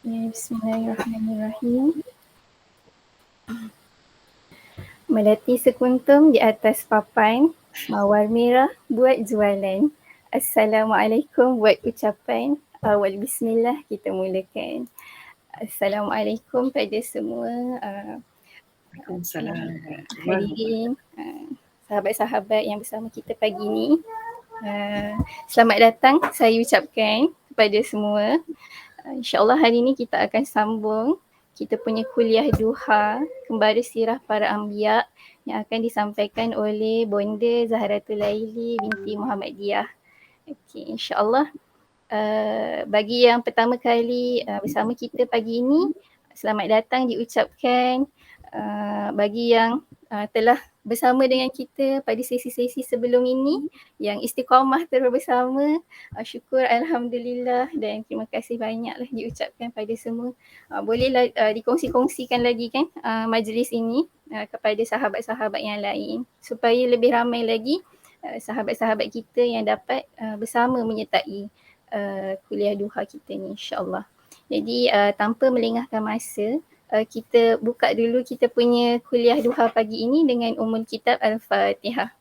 Bismillahirrahmanirrahim. Melati sekuntum di atas papan, mawar merah buat jualan. Assalamualaikum buat ucapan. Awal bismillah kita mulakan. Assalamualaikum pada semua Waalaikumsalam. hadirin, sahabat-sahabat yang bersama kita pagi ni. Selamat datang saya ucapkan kepada semua. InsyaAllah hari ni kita akan sambung kita punya kuliah duha Kembara Sirah Para Anbiya yang akan disampaikan oleh Bonda Zahratul Laili binti Muhammadiyah. Okey, insyaAllah bagi yang pertama kali bersama kita pagi ini, selamat datang diucapkan. Bagi yang telah bersama dengan kita pada sesi-sesi sebelum ini, yang istiqamah terus bersama, syukur Alhamdulillah dan terima kasih banyaklah diucapkan pada semua. Bolehlah dikongsi-kongsikan lagi kan majlis ini kepada sahabat-sahabat yang lain supaya lebih ramai lagi sahabat-sahabat kita yang dapat bersama menyertai kuliah duha kita ni, insyaAllah. Jadi tanpa melengahkan masa, kita buka dulu kita punya kuliah duha pagi ini dengan Ummul Kitab Al-Fatihah.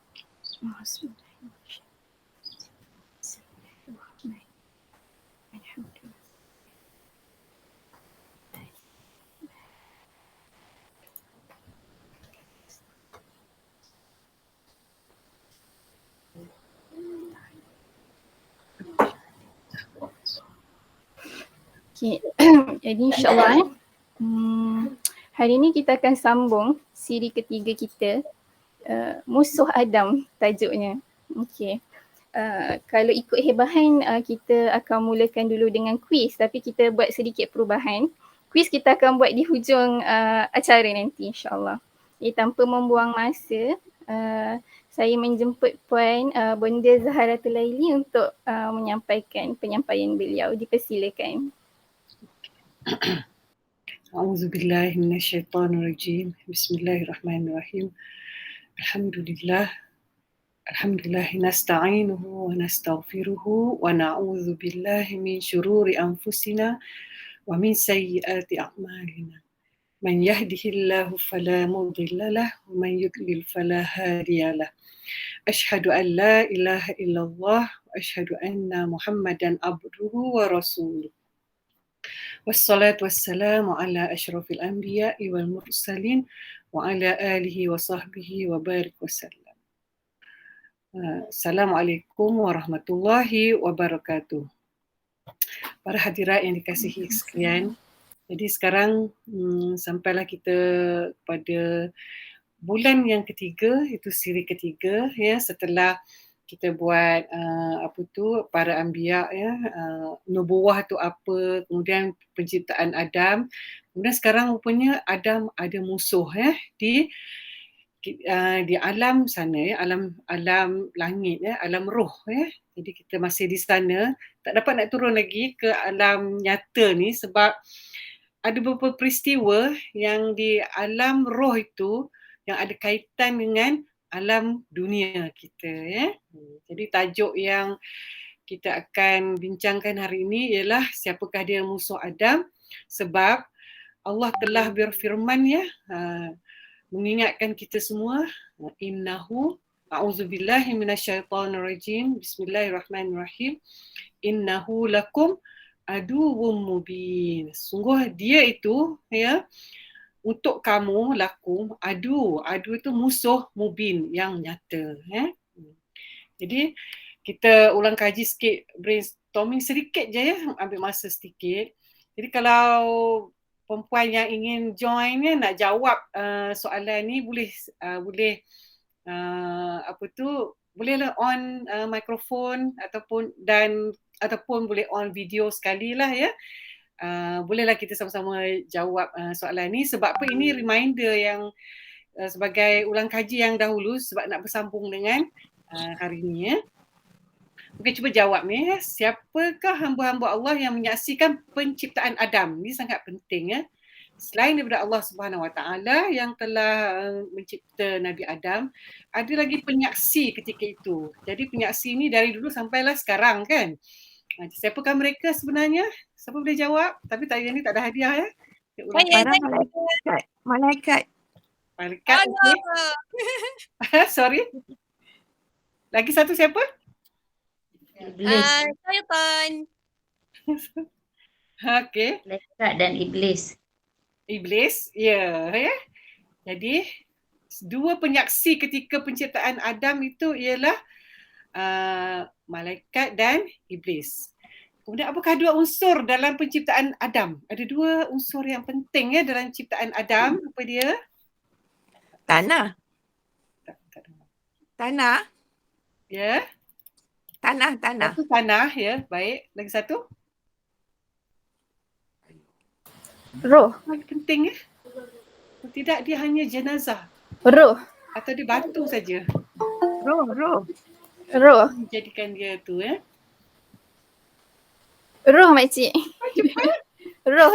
Okay. Jadi insyaAllah hari ni kita akan sambung siri ketiga kita, Musuh Adam tajuknya. Okay. Kalau ikut hebahan kita akan mulakan dulu dengan kuis, tapi kita buat sedikit perubahan. Kuis kita akan buat di hujung acara nanti, insyaAllah. Jadi tanpa membuang masa, saya menjemput Puan Bonda Zahratul Laili untuk menyampaikan penyampaian beliau. Dipersilakan. A'udzubillahi minasyaitonirrajim. Bismillahirrahmanirrahim. Alhamdulillah nasta'inuhu wa nastaghfiruhu wa na'udzu billahi min syururi anfusina wa min sayyiati a'malina. Man yahdihillahu fala mudilla lahu wa man yudlil fala hadiya lahu. Asyhadu an la ilaha illallah wa asyhadu anna Muhammadan abduhu wa rasuluh. Wassalatu wassalamu ala asyrafil anbiya'i wal mursalin wa ala alihi wa sahbihi wa barik wasallam. Assalamualaikum warahmatullahi wabarakatuh. Para hadirat yang dikasihi sekalian, jadi sekarang sampailah kita pada bulan yang ketiga, itu siri ketiga ya, setelah kita buat para anbiya ya, nubuwah tu apa, kemudian penciptaan Adam, kemudian sekarang rupanya Adam ada musuh ya di alam sana ya, alam langit ya, alam roh ya. Jadi kita masih di sana, tak dapat nak turun lagi ke alam nyata ni sebab ada beberapa peristiwa yang di alam roh itu yang ada kaitan dengan alam dunia kita ya. Jadi tajuk yang kita akan bincangkan hari ini ialah siapakah dia musuh Adam, sebab Allah telah berfirman ya, mengingatkan kita semua, innahu a'udzubillahi minasyaitonirrajim, bismillahirrahmanirrahim, innahu lakum aduwwum mubin. Sungguh dia itu ya, untuk kamu lakum adu itu musuh mubin yang nyata ya. Jadi kita ulang kaji sikit, brainstorming sedikit je ya, ambil masa sedikit. Jadi kalau perempuan yang ingin join ya, nak jawab soalan ni boleh bolehlah on mikrofon ataupun boleh on video sekali lah ya. Bolehlah kita sama-sama jawab soalan ni, sebab apa, ini reminder yang sebagai ulang kaji yang dahulu sebab nak bersambung dengan hari ni ya. Okey, cuba jawab ni ya. Siapakah hamba-hamba Allah yang menyaksikan penciptaan Adam? Ini sangat penting ya. Selain daripada Allah Subhanahu Wa Taala yang telah mencipta Nabi Adam, ada lagi penyaksi ketika itu. Jadi penyaksi ni dari dulu sampailah sekarang kan. Siapakah mereka sebenarnya? Siapa boleh jawab? Tapi yang ni tak ada hadiah ya. Para malaikat. Malaikat. Malaikat, okey. Sorry. Lagi satu siapa? Iblis. Syaitan. Okey. Malaikat dan iblis. Iblis, ya. Jadi, dua penyaksi ketika penciptaan Adam itu ialah malaikat dan iblis. Kemudian apakah dua unsur dalam penciptaan Adam? Ada dua unsur yang penting ya dalam ciptaan Adam. Apa dia? Tanah. Tanah. Ya. Tanah. Satu tanah ya. Baik. Lagi satu? Roh. Paling penting ya. Tidak, dia hanya jenazah. Roh. Atau dia batu saja. Roh. Roh. Jadikan dia tu ya. Roh makcik. Roh.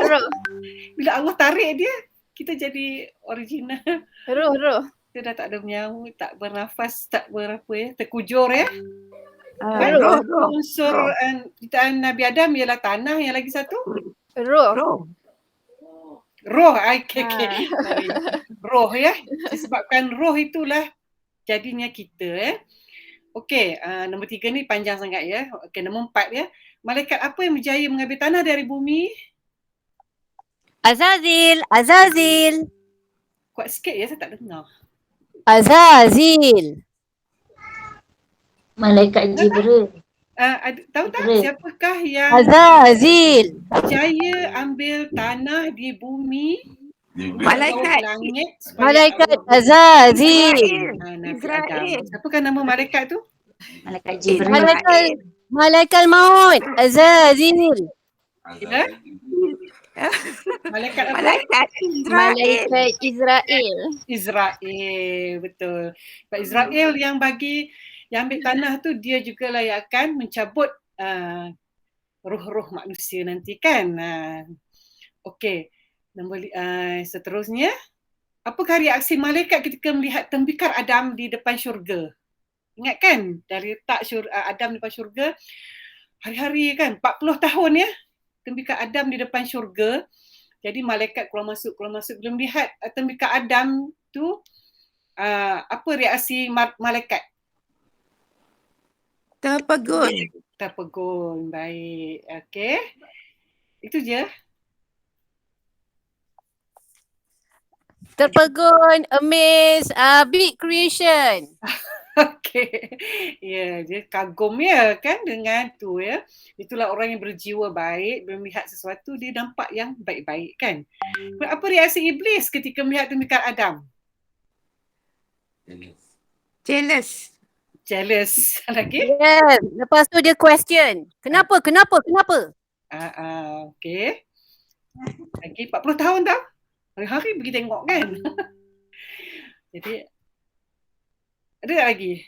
Bila Allah tarik dia, kita jadi original. Roh. Dia dah tak ada menyahu, tak bernafas, tak berapa ya, terkujur ya. Roh. Unsur ciptaan Nabi Adam ialah tanah, yang lagi satu? Roh. Roh. Okay. Roh ya. Disebabkan roh itulah jadinya kita ya. Okey, nombor 3 ni panjang sangat ya. Okey, nombor 4 ya. Malaikat apa yang berjaya mengambil tanah dari bumi? Azazil. Kuat sikit ya, saya tak dengar. Azazil. Malaikat Jibril. Tahu tak Jibril. siapakah yang Azazil. berjaya ambil tanah di bumi? Malaikat. Langit. Malaikat Azazil. Nabi Israel. Adam. Siapakah nama malaikat tu? Malaikat Jibril. Malaikat maut. Azazil. Ya? Malaikat apa? Malaikat Israel. Israel, betul. Sebab Israel yang ambil tanah tu, dia jugalah yang akan mencabut roh-roh manusia nanti kan. Okey, seterusnya. Apakah reaksi malaikat ketika melihat tembikar Adam di depan syurga? Ingat kan? Dari letak Adam di depan syurga, hari-hari kan, 40 tahun ya, tembikar Adam di depan syurga. Jadi malaikat keluar masuk. Bila melihat tembikar Adam tu, apa reaksi malaikat? Terpegun. Baik. Okey. Itu je. Terpegun, amazed, big creation. Okey. Ya, dia kagum ya kan dengan tu ya. Itulah orang yang berjiwa baik, bila melihat sesuatu dia nampak yang baik-baik kan. Apa reaksi iblis ketika melihat tembikar Adam? Jealous. Lagi? Yes. Lepas tu dia question. Kenapa? Okey. Lagi 40 tahun dah. Hari-hari pergi tengok kan. Jadi ada tak lagi?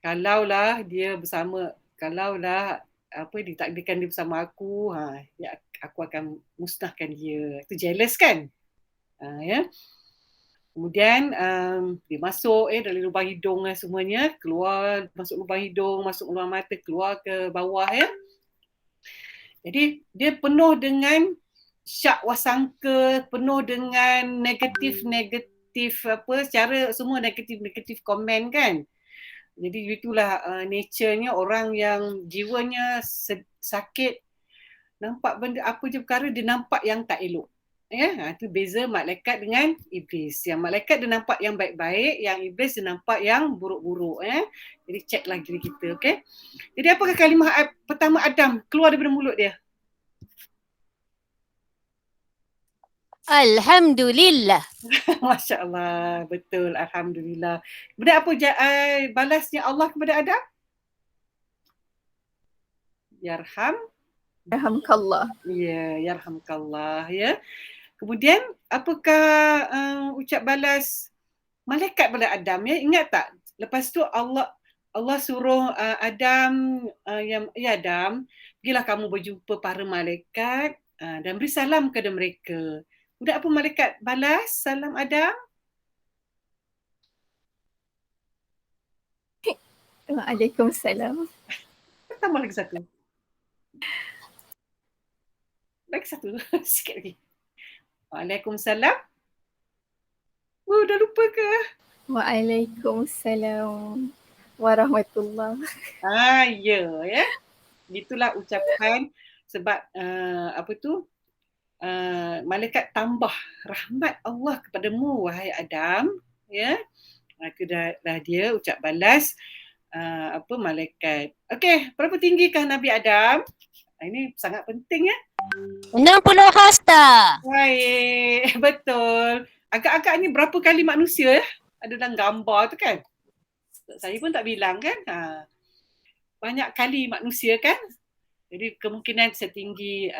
Kalaulah ditakdirkan dia bersama aku, aku akan musnahkan dia. Itu jealous kan? Ya. Kemudian dia masuk dari lubang hidung semuanya, keluar, masuk lubang hidung, masuk lubang mata, keluar ke bawah ya. Jadi dia penuh dengan syak wasangka, penuh dengan negatif secara semua negatif komen kan. Jadi itulah nature-nya orang yang jiwanya sakit, nampak benda apa je perkara dia nampak yang tak elok. Ya, itu beza malaikat dengan iblis. Yang malaikat dia nampak yang baik-baik, yang iblis dia nampak yang buruk-buruk ya. Jadi ceklah diri kita, okey. Jadi apakah kalimah pertama Adam keluar daripada mulut dia? Alhamdulillah. Masya Allah, betul. Alhamdulillah. Kemudian apa balasnya Allah kepada Adam? Yarhamkallah. Ya, yarhamkallah ya. Kemudian apakah ucap balas malaikat pada Adam ya? Ingat tak? Lepas tu Allah suruh Adam, ya Adam, pergilah kamu berjumpa para malaikat dan beri salam kepada mereka. Kemudian apa malaikat balas salam Adam? Waalaikumsalam. Tambah lagi satu. Lagi satu. Sikit lagi. Waalaikumsalam. Dah lupa ke? Waalaikumsalam warahmatullahi. Ya. Itulah ucapan sebab malaikat tambah rahmat Allah kepadamu wahai Adam, ya. Itu dah dia ucap balas malaikat. Okey, berapa tinggikah Nabi Adam? Ini sangat penting ya. 60 hasta. Baik, betul. Agak-agak ni berapa kali manusia ya? Ada dalam gambar tu kan? Saya pun tak bilang kan. Banyak kali manusia kan? Jadi kemungkinan setinggi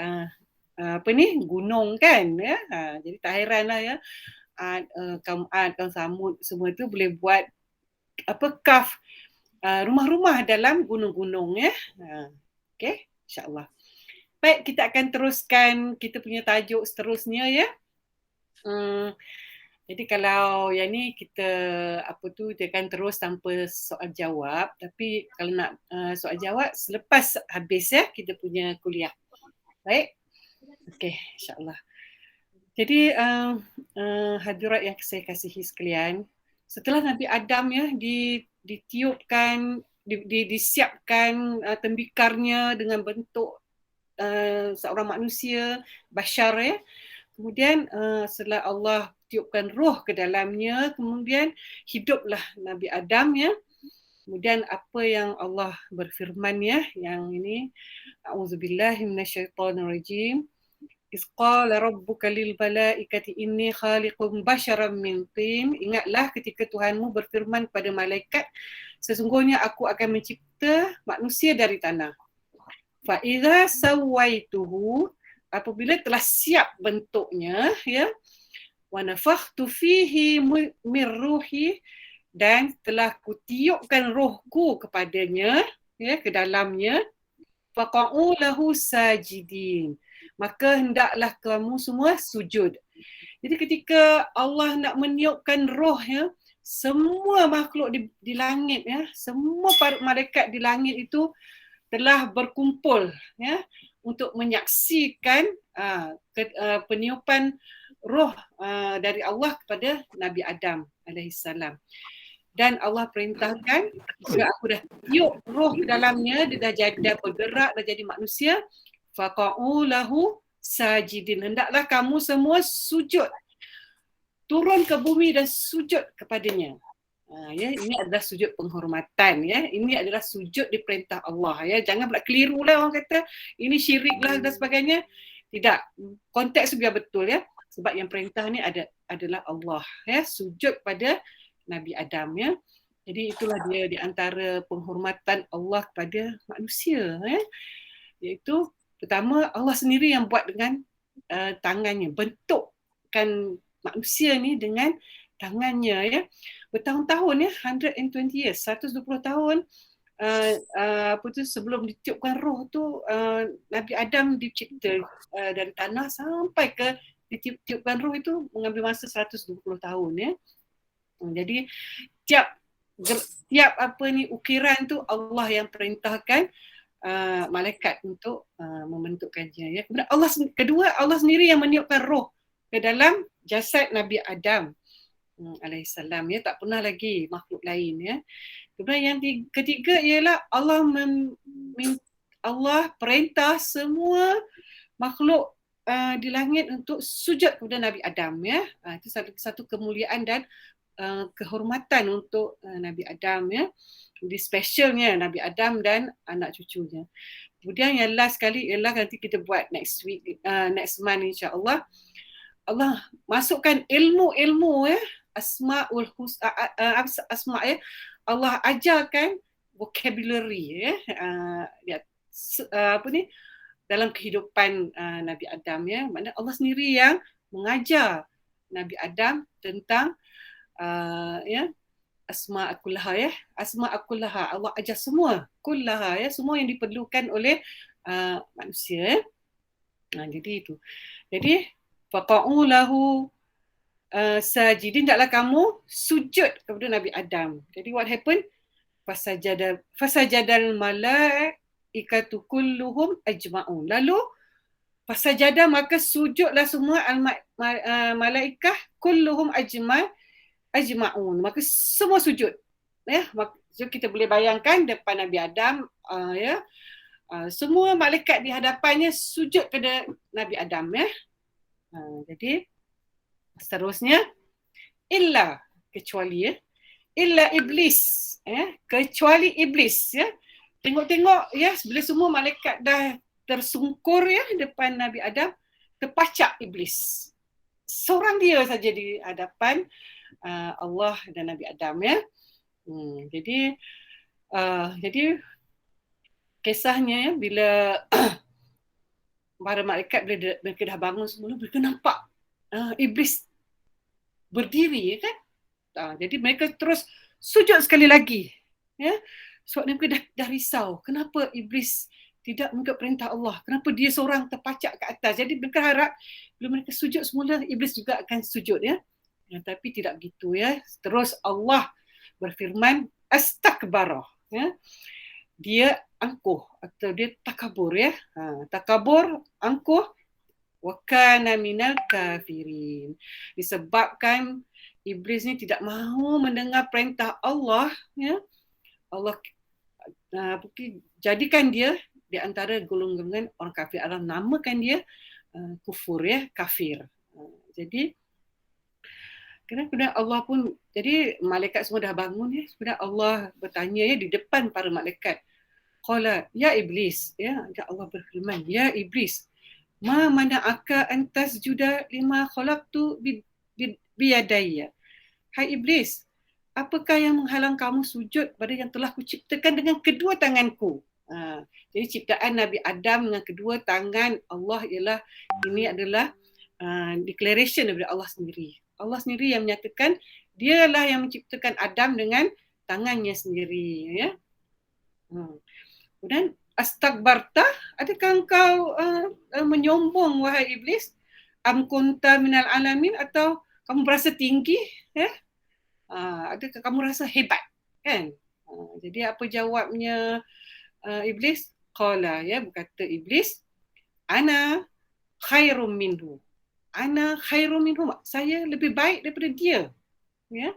gunung kan ya. Jadi tak heranlah ya. Kaum Ad, kaum Samud semua tu boleh buat kaf rumah-rumah dalam gunung-gunung ya. Okey, insya-Allah. Baik, kita akan teruskan kita punya tajuk seterusnya ya. Jadi kalau yang ni kita dia akan terus tanpa soal jawab, tapi kalau nak soal jawab selepas habis ya kita punya kuliah. Baik. Okey, insya-Allah. Jadi hadirat yang saya kasihi sekalian, setelah Nabi Adam ya ditiupkan, disiapkan tembikarnya dengan bentuk seorang manusia bashar ya. Kemudian setelah Allah tiupkan roh ke dalamnya, kemudian hiduplah Nabi Adam ya. Kemudian apa yang Allah berfirman ya, yang ini a'udzubillahi minasyaitonirrajim. Iz qala rabbuka lil malaikati inni khaliqun basharan min tin. Ingatlah ketika Tuhanmu berfirman kepada malaikat, sesungguhnya aku akan mencipta manusia dari tanah. Fa idza sawaituhu, apabila telah siap bentuknya ya, wa nafakhtu fihi min ruhi, dan telah kutiupkan rohku kepadanya ya, ke dalamnya, faqa'u lahu sajidin, maka hendaklah kamu semua sujud. Jadi ketika Allah nak meniupkan roh ya, semua makhluk di langit ya, semua para malaikat di langit itu telah berkumpul ya untuk menyaksikan peniupan roh dari Allah kepada Nabi Adam alaihissalam. Dan Allah perintahkan, jika aku dah tiup roh ke dalamnya, dia dah bergerak, dah jadi manusia, faqa'u lahu sajidin, hendaklah kamu semua sujud, turun ke bumi dan sujud kepadanya. Ya, ini adalah sujud penghormatan ya. Ini adalah sujud di perintah Allah ya. Jangan pula keliru lah orang kata ini syirik lah dan sebagainya. Tidak. Konteks biar betul ya. Sebab yang perintah ni adalah Allah ya. Sujud pada Nabi Adam ya. Jadi itulah dia di antara penghormatan Allah kepada manusia ya. Iaitu pertama Allah sendiri yang buat dengan tangannya, bentukkan manusia ni dengan tangannya ya. Bertahun-tahun ya, 120 years, 120 tahun sebelum ditiupkan roh tu Nabi Adam dicipta dari tanah sampai ke ditiupkan roh itu mengambil masa 120 tahun ya. Jadi tiap ukiran tu Allah yang perintahkan malaikat untuk membentukkannya ya. Kemudian Allah sendiri yang meniupkan roh ke dalam jasad Nabi Adam alaihissalam ya, tak pernah lagi makhluk lain ya. Kemudian yang ketiga ialah Allah perintah semua makhluk di langit untuk sujud kepada Nabi Adam ya. Itu satu kemuliaan dan kehormatan untuk Nabi Adam ya. Jadi specialnya Nabi Adam dan anak cucunya. Kemudian yang last sekali ialah nanti kita buat next month insya-Allah. Allah masukkan ilmu ya, asma ya. Allah ajarkan vocabulary ya, dalam kehidupan Nabi Adam ya. Maknanya Allah sendiri yang mengajar Nabi Adam tentang asma kullaha ya. Asma kullaha, Allah ajar semua kullaha ya, semua yang diperlukan oleh manusia ya. Jadi itu. Jadi faqa'u lahu sajidin, taklah kamu sujud kepada Nabi Adam. Jadi what happened? Fasajadal malaikatu kulluhum ajma'un. Lalu fasajada maka sujudlah semua malaikah kulluhum ajma'un. Maka semua sujud. Ya, so kita boleh bayangkan depan Nabi Adam semua malaikat di hadapannya sujud kepada Nabi Adam ya. Jadi seterusnya kecuali iblis kecuali iblis ya. Tengok-tengok ya, bila semua malaikat dah tersungkur ya depan Nabi Adam, terpacak iblis. Seorang dia saja di hadapan Allah dan Nabi Adam ya. Jadi kisahnya ya, bila para malaikat bila mereka dah bangun semula, mereka nampak iblis berdiri ya kan. Jadi mereka terus sujud sekali lagi ya. Sebab mereka dah risau, kenapa iblis tidak mengikut perintah Allah, kenapa dia seorang terpacak ke atas. Jadi mereka harap bila mereka sujud semula, iblis juga akan sujud ya. Tapi tidak begitu ya. Terus Allah berfirman astakbara ya. Dia angkuh atau dia takabur ya. Takabur, angkuh, wa kana minal kafirin. Disebabkan iblis ni tidak mahu mendengar perintah Allah ya. Allah jadikan dia di antara golongan orang kafir. Allah namakan dia kufur ya, kafir. Jadi kemudian Allah pun, jadi malaikat semua dah bangun ya. Kemudian Allah bertanya ya di depan para malaikat. Qala ya iblis ya, Allah berfirman, ya iblis, ma mana'aka an tasjuda lima khalaqtu biyadayya. Hai iblis, apakah yang menghalang kamu sujud pada yang telah kuciptakan dengan kedua tanganku? Jadi ciptaan Nabi Adam dengan kedua tangan Allah ini adalah declaration daripada Allah sendiri. Allah sendiri yang menyatakan dialah yang menciptakan Adam dengan tangannya sendiri ya. Kemudian astakbarta, adakah engkau menyombong wahai iblis? Am kunta minal alamin, atau kamu berasa tinggi ya? Adakah kamu rasa hebat kan? Jadi apa jawabnya iblis? Qala ya, berkata iblis, ana khairum minhu. Ana khairum minhu, saya lebih baik daripada dia. Ya.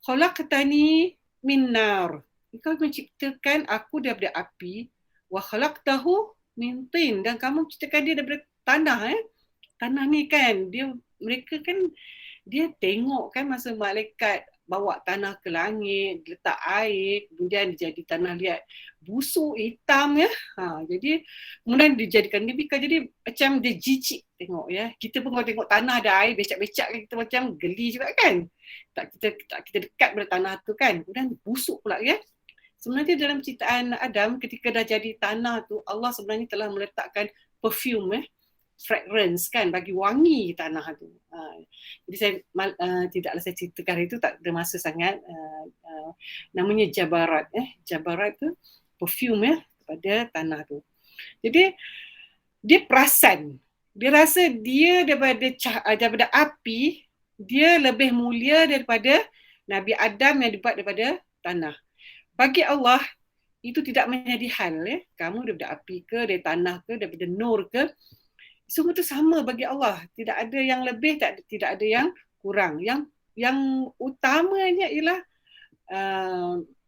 Khalaqtani min nar. Engkau menciptakan aku daripada api, wa khalaqtahu min tin, dan kamu menciptakan dia daripada tanah Tanah ni kan mereka kan dia tengok kan masa malaikat bawa tanah ke langit, letak air, kemudian jadi tanah liat busuk, hitam ya. Jadi kemudian dijadikan demikian, jadi macam dia jijik tengok ya. Kita pun kalau tengok tanah ada air, becak-becak kan, kita macam geli juga kan. Kita dekat pada tanah tu kan, kemudian busuk pula ya. Sebenarnya dalam ciptaan Adam ketika dah jadi tanah tu, Allah sebenarnya telah meletakkan perfume fragrance kan, bagi wangi tanah tu. Jadi saya tidaklah saya ceritakan itu, tak ada masa sangat. Namanya jabarat jabarat tu perfume kepada tanah tu. Jadi dia perasan, dia rasa dia daripada api dia lebih mulia daripada Nabi Adam yang dibuat daripada tanah. Bagi Allah itu tidak menjadi hal kamu daripada api ke, dari tanah ke, daripada nur ke, semua itu sama bagi Allah. Tidak ada yang lebih, tidak ada yang kurang. Yang utamanya ialah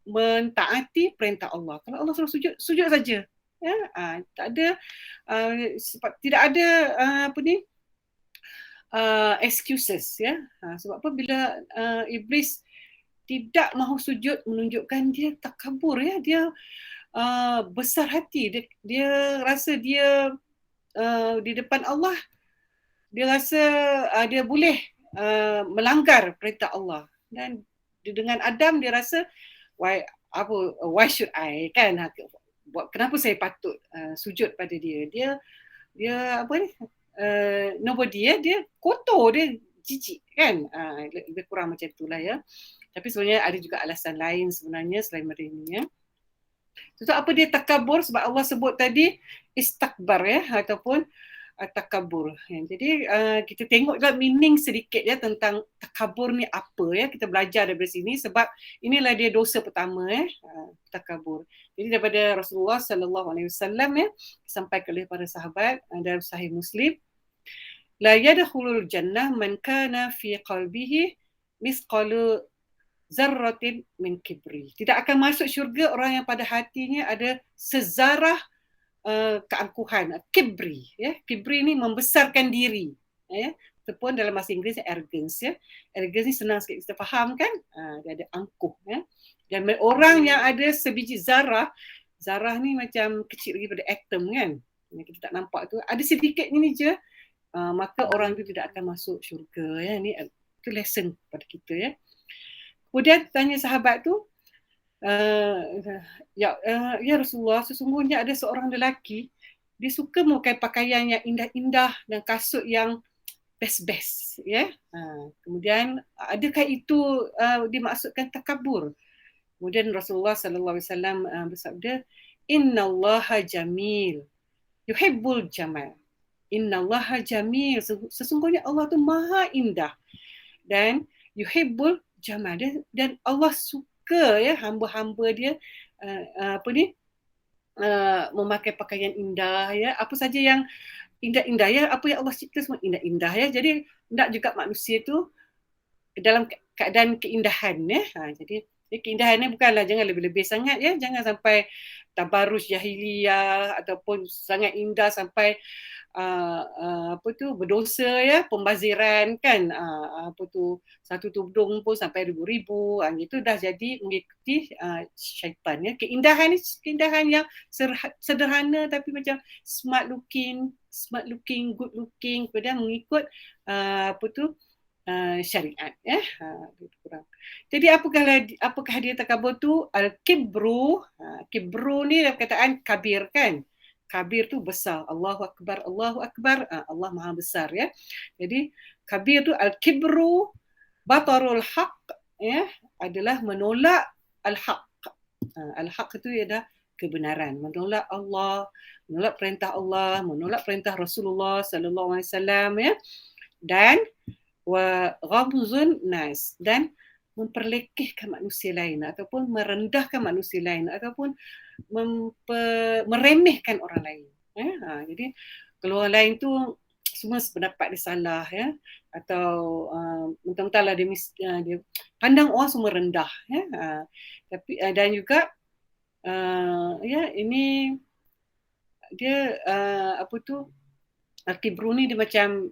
mentaati perintah Allah. Kalau Allah suruh sujud, sujud saja. Ya, tak ada tidak ada excuses ya. Sebab apa, bila iblis tidak mahu sujud menunjukkan dia takabur ya, dia besar hati, dia rasa dia di depan Allah, dia rasa dia boleh melanggar perintah Allah. Dan dengan Adam dia rasa why should I kan, kenapa saya patut sujud pada dia? Dia apa ni, nobody dia kotor, dia jijik kan, lebih kurang macam itulah ya. Tapi sebenarnya ada juga alasan lain sebenarnya selain ini ya. So apa dia takabur? Sebab Allah sebut tadi istakbar ya, ataupun takabur. Jadi kita tengok juga meaning sedikit ya tentang takabur ni apa ya. Kita belajar daripada sini sebab inilah dia dosa pertama takabur. Jadi daripada Rasulullah sallallahu alaihi wasallam ya sampai oleh para sahabat dalam Sahih Muslim, la yadkhulul jannah man kana fi qalbihi misqalu zarratin min kibri. Tidak akan masuk syurga orang yang pada hatinya ada sezarah keangkuhan, kibri ya. Kibri ni membesarkan diri ya. Ataupun dalam bahasa Inggeris arrogance ya. Arrogance ni senang sikit kita faham kan? Dia ada angkuh ya. Dan orang yang ada sebiji zarah ni macam kecil lagi pada atom kan. Yang kita tak nampak tu, ada sedikit ni je, maka orang itu tidak akan masuk syurga ya. Ni itu lesson pada kita ya. Kemudian tanya sahabat tu, ya Rasulullah, sesungguhnya ada seorang lelaki, dia suka memakai pakaian yang indah-indah dan kasut yang best-best ya. Kemudian adakah itu dimaksudkan takabur? Kemudian Rasulullah sallallahu alaihi wasallam bersabda, innallaha jamil yuhibbul jamal. Innallaha jamil, sesungguhnya Allah tu maha indah dan yuhibbul jamal, dan Allah suka ya hamba-hamba dia memakai pakaian indah ya, apa saja yang indah-indah ya, apa yang Allah cipta semua indah-indah ya. Jadi hendak juga manusia tu dalam keadaan keindahan ya. Jadi keindahan ni bukanlah jangan lebih-lebih sangat ya, jangan sampai tabarruj jahiliyah ataupun sangat indah sampai berdosa ya, pembaziran kan, satu tudung pun sampai ribu-ribu, itu dah jadi mengikuti syaitan ya. Keindahan ni keindahan yang sederhana tapi macam smart looking, good looking, kemudian mengikut syariat ya. Jadi apakah dia takabur tu? Al-kibru, kibru ni dalam perkataan kabir kan. Kabir tu besar. Allahu Akbar, Allahu Akbar. Allah Maha Besar ya. Jadi kabir tu al-kibru batarul haq ya, adalah menolak al-haq. Al-haq itu adalah kebenaran, menolak Allah, menolak perintah Allah, menolak perintah Rasulullah sallallahu alaihi wasallam ya. Dan wa ghamzun nas, dan memperlekehkan manusia lain ataupun merendahkan manusia lain ataupun meremehkan orang lain ya. Jadi kalau orang lain tu semua sependapat dia salah ya, atau mentang-mentanglah dia pandang orang semua rendah ya. Tapi dan juga ya ini dia al-kibru ni dia macam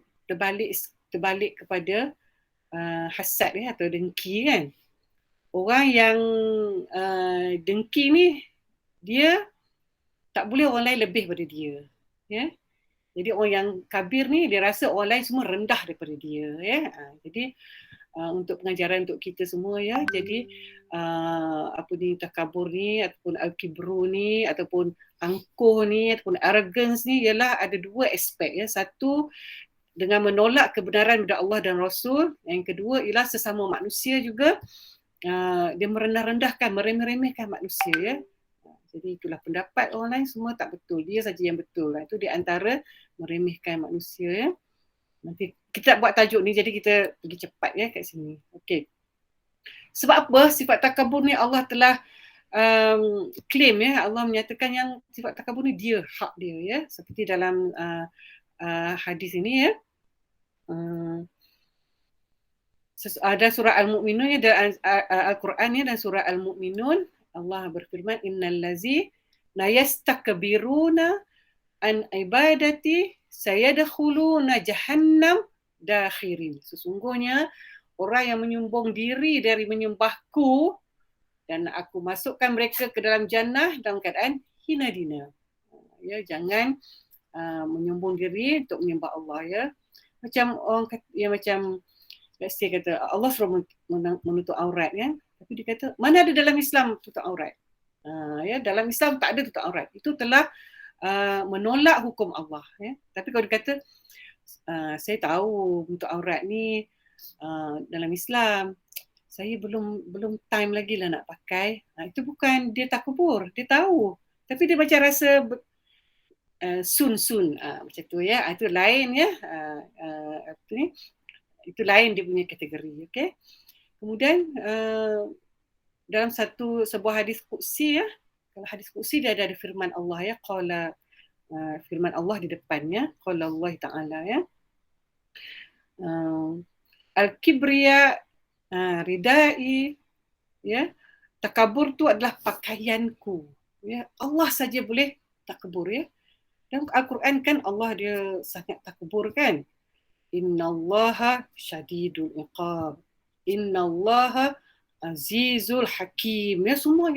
terbalik kepada hasad ya, atau dengki kan. Orang yang dengki ni dia tak boleh orang lain lebih daripada dia ya. Jadi orang yang kabir ni dia rasa orang lain semua rendah daripada dia ya. Jadi untuk pengajaran untuk kita semua ya. Jadi takabur ni ataupun al-kibru ni ataupun angkuh ni ataupun arrogance ni ialah ada dua aspek ya. Satu, dengan menolak kebenaran daripada Allah dan Rasul. Yang kedua ialah sesama manusia juga dia merendah-rendahkan, meremeh-remehkan manusia ya. Jadi itulah pendapat orang lain semua tak betul, dia saja yang betul. Itu di antara meremehkan manusia ya. Nanti kita buat tajuk ni, jadi kita pergi cepat ya kat sini. Okey. Sebab apa sifat takabur ni Allah telah claim ya, Allah menyatakan yang sifat takabur ni dia, hak dia ya. Seperti dalam hadis ini ya. Ada surah Al-Mu'minun ya, dan Al-Quran ya, dan surah Al-Mu'minun Allah berfirman, innallazi la yastakbiruna an ibadati sayadkhuluna jahannam dakhirin. Sesungguhnya orang yang menyombong diri dari menyembahku dan aku masukkan mereka ke dalam jannah dalam keadaan hina dina. Ya, jangan menyombong diri untuk menyembah Allah ya. Macam orang kata, ya macam let's say kata Allah suruh menutup aurat kan, tapi dia kata mana ada dalam Islam tutup aurat. Ya, dalam Islam tak ada tutup aurat. Itu telah menolak hukum Allah ya. Tapi kalau dia kata saya tahu tutup aurat ni dalam Islam, saya belum time lagi lah nak pakai. Itu bukan dia takabur, dia tahu. Tapi dia macam rasa sun macam tu ya. Itu lain ya. Apa ni? Itu lain dia punya kategori, okey. Kemudian dalam sebuah hadis qudsi ya. Kalau hadis qudsi dia ada firman Allah ya, qala firman Allah di depannya, qala Allah Taala ya. Al-kibriya ridai ya. Takabur tu adalah pakaianku. Ya, Allah saja boleh takabur ya. Dalam Al-Quran kan Allah dia sangat takabur kan. Innallaha syadidul iqab. Innallaha azizul hakim. Ya, semua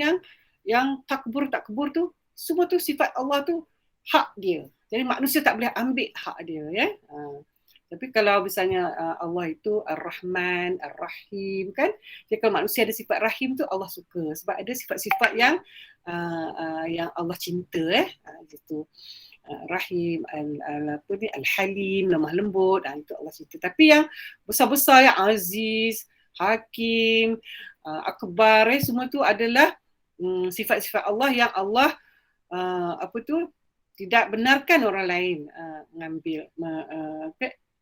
yang takbur tu semua tu sifat Allah tu hak dia. Jadi manusia tak boleh ambil hak dia ya. Tapi kalau misalnya Allah itu Ar-Rahman, Ar-Rahim kan. Jadi kalau manusia ada sifat rahim tu Allah suka sebab ada sifat-sifat yang Allah cinta gitu. Rahim, Al-Halim, lemah lembut, itu Allah cerita. Tapi yang besar-besar yang Aziz, Hakim, Akbar, semua tu adalah sifat-sifat Allah yang Allah tidak benarkan orang lain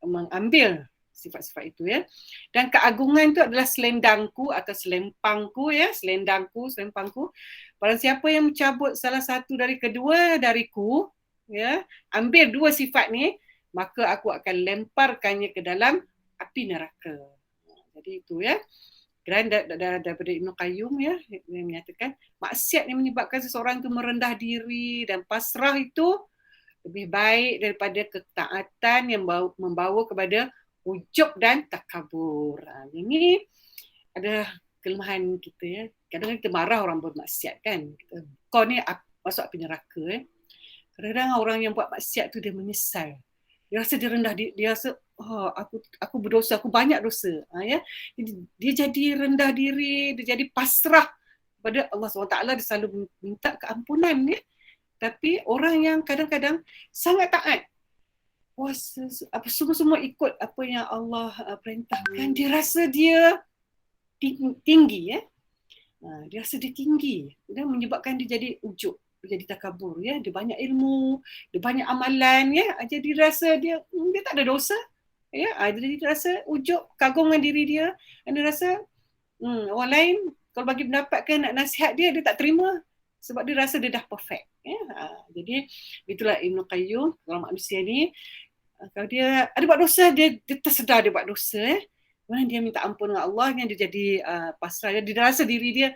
mengambil sifat-sifat itu ya. Dan keagungan itu adalah selendangku atau selempangku ya, selempangku. Barang siapa yang mencabut salah satu dari kedua dariku ya, ambil dua sifat ni, maka aku akan lemparkannya ke dalam api neraka. Jadi itu ya. Dan daripada Ibn Qayyum ya, yang menyatakan maksiat yang menyebabkan seseorang itu merendah diri dan pasrah itu lebih baik daripada ketaatan yang membawa kepada ujub dan takabur. Ini ada kelemahan kita ya. Kadang-kadang kita marah orang buat maksiat kan. Kau ni masuk api neraka ya. Kadang-kadang orang yang buat maksiat tu dia menyesal. Dia rasa dia rendah, dia rasa aku berdosa, aku banyak dosa. Ya. Dia jadi rendah diri, dia jadi pasrah kepada Allah SWT. Dia selalu minta keampunan ya. Tapi orang yang kadang-kadang sangat taat, semua ikut apa yang Allah perintahkan, dia rasa dia tinggi ya. Dia rasa dia tinggi dan menyebabkan dia jadi ujub, jadi takabur ya. Dia banyak ilmu, dia banyak amalan ya. Jadi dia rasa dia tak ada dosa ya. Jadi dia rasa ujub, kagum dengan diri dia. Dan dia rasa orang lain kalau bagi pendapat ke nak nasihat dia tak terima sebab dia rasa dia dah perfect ya. Jadi itulah Ibn Qayyum, orang manusia ni kalau dia ada buat dosa, dia tersedar dia buat dosa kemudian dia minta ampun dengan Allah, dia jadi pasrah, dia rasa diri dia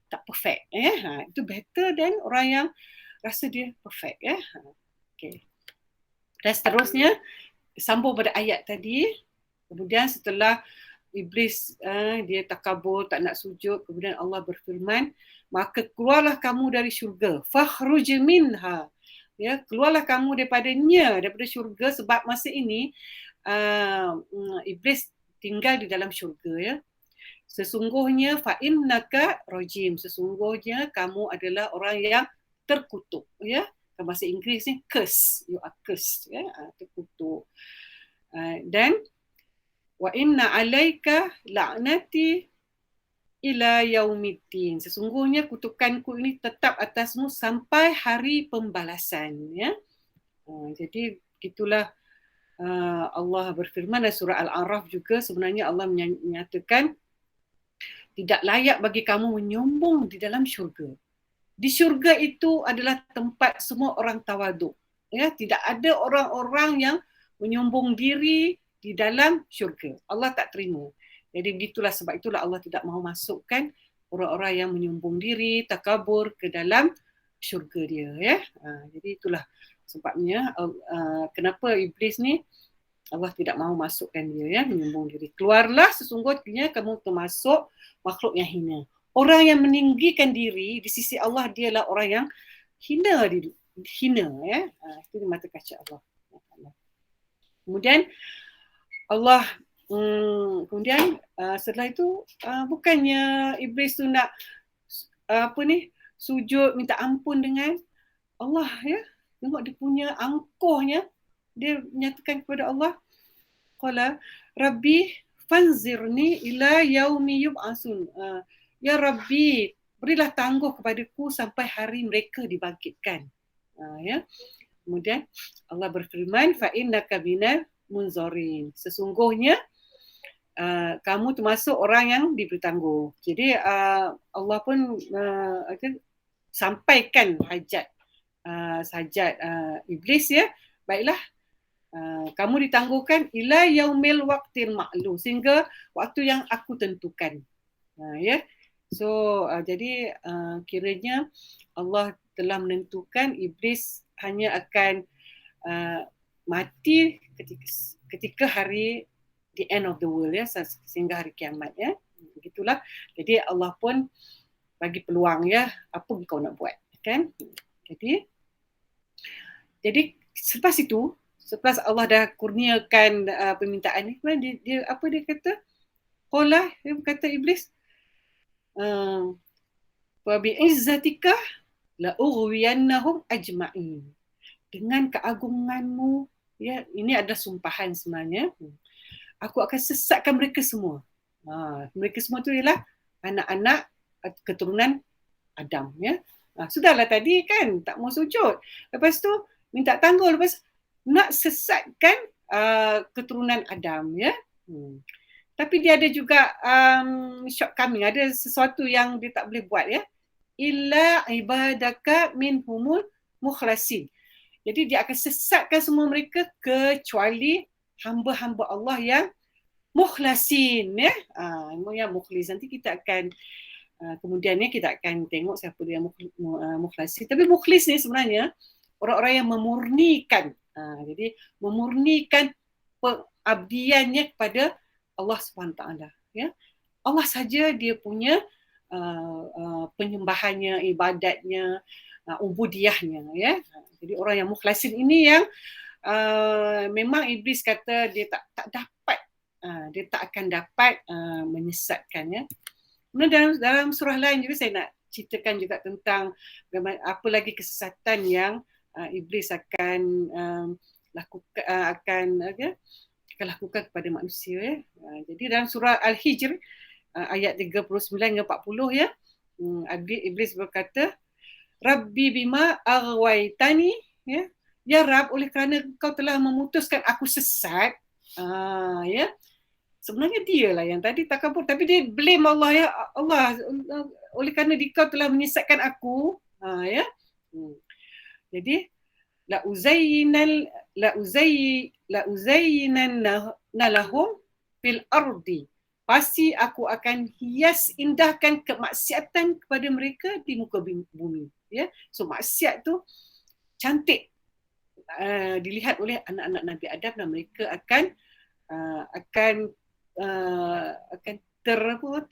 tak perfect ya. Itu better than orang yang rasa dia perfect ya. Okay. Dan seterusnya sambung pada ayat tadi. Kemudian setelah Iblis dia takabur, tak nak sujud, kemudian Allah berfirman, maka keluarlah kamu dari syurga, fakhruj minha. Ya, keluarlah kamu daripada syurga sebab masa ini Iblis tinggal di dalam syurga ya. Sesungguhnya fa innaka rajim, sesungguhnya kamu adalah orang yang terkutuk ya. Dalam bahasa Inggeris ni curse, you are cursed ya, terkutuk. Dan wa inna alaika la'nati ila yaumiddin, sesungguhnya kutukanku ini tetap atasmu sampai hari pembalasan ya. Jadi gitulah Allah berfirman dalam surah Al-A'raf juga, sebenarnya Allah menyatakan tidak layak bagi kamu menyombong di dalam syurga. Di syurga itu adalah tempat semua orang tawaduk ya, tidak ada orang-orang yang menyombong diri di dalam syurga. Allah tak terima. Jadi begitulah, sebab itulah Allah tidak mahu masukkan orang-orang yang menyombong diri, takabur ke dalam syurga dia ya. Jadi itulah sebabnya kenapa Iblis ni Allah tidak mahu masukkan dia ya, menyombong diri. Keluarlah, sesungguhnya kamu termasuk makhluk yang hina. Orang yang meninggikan diri di sisi Allah, dialah orang yang hina ya. Itu di mata kaca Allah. Kemudian Allah setelah itu bukannya Iblis tu nak sujud minta ampun dengan Allah ya. Tengok dia punya angkuhnya, dia menyatakan kepada Allah, qala rabbi fanzirni ila yaumi yub'asun. Ya Rabbi, berilah tangguh kepadaku sampai hari mereka dibangkitkan. Ya. Kemudian Allah berfirman, fa innaka minal munzarin. Sesungguhnya kamu termasuk orang yang diberi tangguh. Jadi Allah pun sampaikan hajat iblis ya. Baiklah, kamu ditangguhkan ila yaumil waqtil ma'lum, sehingga waktu yang aku tentukan. Ya. So jadi kiranya Allah telah menentukan iblis hanya akan mati ketika hari the end of the world ya, sehingga hari kiamat ya. Begitulah. Jadi Allah pun bagi peluang ya, apa kau nak buat kan? Jadi selepas itu, selepas Allah dah kurniakan permintaan ni, kemudian dia apa dia kata? Qala, dia kata iblis, wa bi'izzatika la ughwiyannahum ajma'in. Dengan keagunganmu, ya, ini adalah sumpahan sebenarnya. Aku akan sesatkan mereka semua. Mereka semua tu ialah anak-anak keturunan Adam ya. Sudahlah tadi kan tak mau sujud. Lepas tu minta tangguh, lepas nak sesatkan keturunan Adam ya. Tapi dia ada juga shortcoming, ada sesuatu yang dia tak boleh buat ya. Illa ibadaka minhumul mukhlasin. Jadi dia akan sesatkan semua mereka kecuali hamba-hamba Allah yang mukhlasin ya. Yang mukhlis, nanti kita akan kemudiannya kita akan tengok siapa dia mukhlasin. Tapi mukhlis ni sebenarnya orang-orang yang memurnikan. Jadi memurnikan pengabdiannya kepada Allah SWT ya. Allah saja dia punya penyembahannya, ibadatnya, ubudiyahnya ya. Jadi orang yang mukhlasin ini yang memang iblis kata dia tak dapat, dia tak akan dapat menyesatkan ya. Kemudian dalam surah lain juga saya nak ceritakan juga tentang apa lagi kesesatan yang iblis akan lakukan kepada manusia ya. Jadi dalam surah Al-Hijr ayat 39 hingga 40 ya, iblis berkata, Rabbi bima aghwaytani ya. Ya Rab, oleh kerana kau telah memutuskan aku sesat, ya. Sebenarnya dia lah yang tadi takabur, tapi dia blame Allah ya. Allah, oleh kerana kau telah menyesatkan aku, ya. Jadi la uzayyinanna lahum fil ardi. Pasti aku akan hias indahkan kemaksiatan kepada mereka di muka bumi, ya. So maksiat tu cantik dilihat oleh anak-anak Nabi Adam, dan mereka akan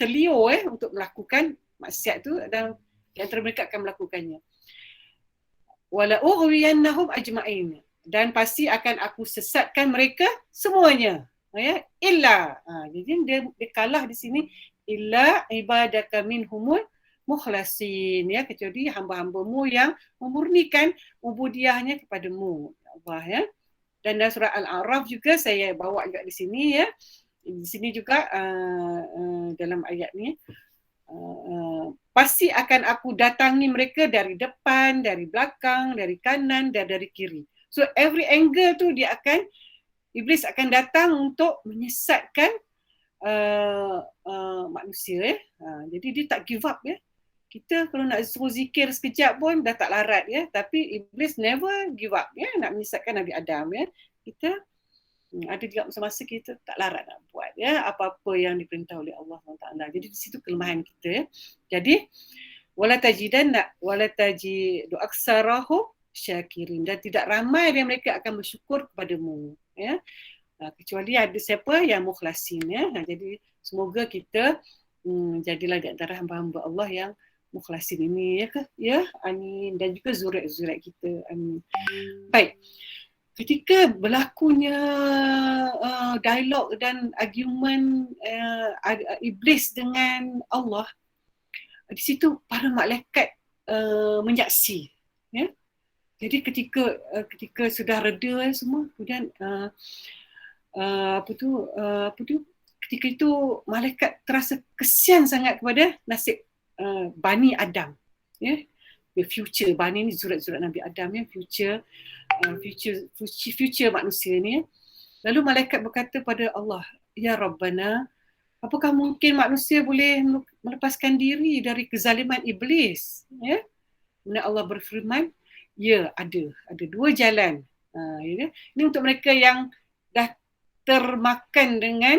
terliur untuk melakukan maksiat tu, dan di antara mereka akan melakukannya. Wala ughwiyannahum ajma'in, dan pasti akan aku sesatkan mereka semuanya ya. Illa jadi dia kalah di sini, illa ibadaka minhumul mukhlasin ya, kecuali hamba-hambamu yang memurnikan ubudiyahnya kepadamu Allah ya. Dan dalam surah Al-A'raf juga saya bawa juga di sini ya. Di sini juga dalam ayat ni pasti akan aku datangi mereka dari depan, dari belakang, dari kanan dan dari kiri. So every angle tu iblis akan datang untuk menyesatkan manusia ya. Jadi dia tak give up ya. Kita kalau nak suruh zikir sekejap pun dah tak larat ya, tapi iblis never give up ya, nak menyesatkan Nabi Adam ya. Kita ada juga masa-masa kita tak larat nak buat ya apa-apa yang diperintah oleh Allah SWT. Jadi di situ kelemahan kita ya. Jadi wala tajidu aktsarahum syakirin, dan tidak ramai dari mereka akan bersyukur kepadamu ya. Kecuali ada siapa yang mukhlasin ya. Jadi semoga kita jadilah di antara hamba-hamba Allah yang mukhlasin ini ya ke? Ya, amin. Dan juga zuriat-zuriat kita, amin. Baik. Ketika berlakunya dialog dan argument iblis dengan Allah, di situ para malaikat menyaksi ya. Jadi ketika sudah reda semua, kemudian ketika itu malaikat terasa kesian sangat kepada nasib Bani Adam ya. the future. Bani ni zurat-zurat Nabi Adam ya, future manusia ni. Lalu malaikat berkata pada Allah, ya Rabbana, apakah mungkin manusia boleh melepaskan diri dari kezaliman iblis? Ya. Kemudian Allah berfirman, ya ada dua jalan. Ya. Ini untuk mereka yang dah termakan dengan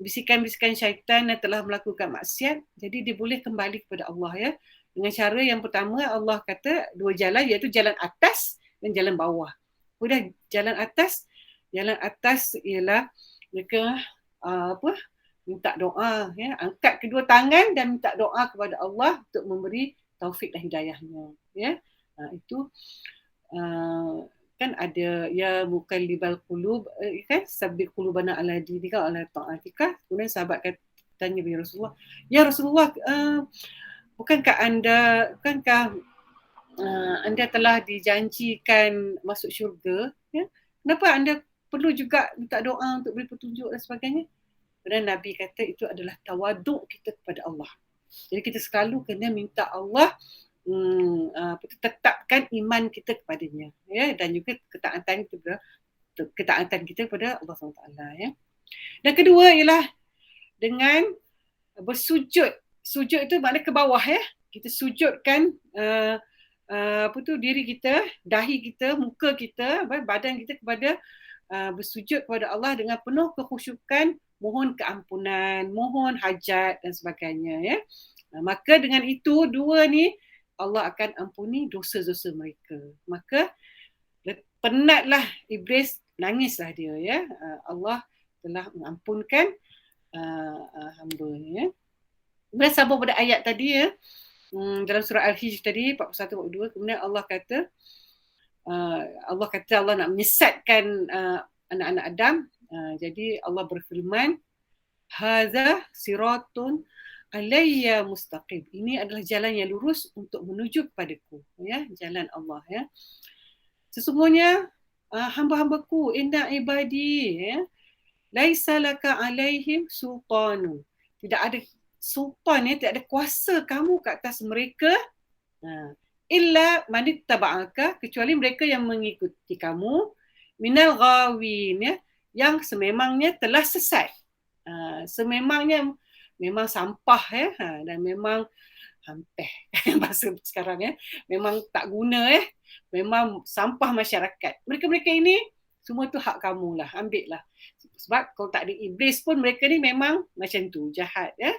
bisikan-bisikan syaitan dan telah melakukan maksiat, jadi dia boleh kembali kepada Allah ya. Dengan cara yang pertama, Allah kata dua jalan, iaitu jalan atas dan jalan bawah. Kemudian jalan atas ialah mereka minta doa ya, angkat kedua tangan dan minta doa kepada Allah untuk memberi taufik dan hidayahnya ya. Itu kan ada ya mukallibal qulub kan, sabbit qulubana ala dinika ala ta'atika. Kemudian sahabat tanya kepada Rasulullah, ya Rasulullah, bukankah anda telah dijanjikan masuk syurga ya? Kenapa anda perlu juga minta doa untuk beri petunjuk dan sebagainya? Dan Nabi kata itu adalah tawaduk kita kepada Allah. Jadi kita selalu kena minta Allah tetapkan iman kita kepadanya ya, dan juga ketaatan kita kepada Allah SWT ya. Dan kedua ialah dengan bersujud. Sujud itu maknanya ke bawah ya. Kita sujudkan diri kita, dahi kita, muka kita, badan kita kepada bersujud kepada Allah dengan penuh kekhusyukan, mohon keampunan, mohon hajat dan sebagainya ya. Maka dengan itu dua ni Allah akan ampuni dosa-dosa mereka. Maka penatlah iblis, nangislah dia ya. Allah telah mengampunkan hamba-Nya ya. Kemudian sambung pada ayat tadi ya. Dalam surah Al-Hijr tadi 41-42, kemudian Allah kata Allah nak menyesatkan anak-anak Adam. Jadi Allah berfirman, hadza siratun alayya mustaqim. Ini adalah jalan yang lurus untuk menuju kepadaku ya, jalan Allah ya. Sesungguhnya hamba-hambaku, inna ibadi ya, laisa laka alaihim sultanun. Tidak ada sultan ya, tidak ada kuasa kamu ke atas mereka. Illa manittaba'aka, kecuali mereka yang mengikuti kamu, minal ghawin ya, yang sememangnya telah sesat. Sememangnya memang sampah ya, dan memang hampeh bahasa sekarang ya, memang tak guna ya, memang sampah masyarakat. Mereka-mereka ini semua tu hak kamu lah, ambil lah. Sebab kalau tak ada iblis pun mereka ni memang macam tu, jahat ya.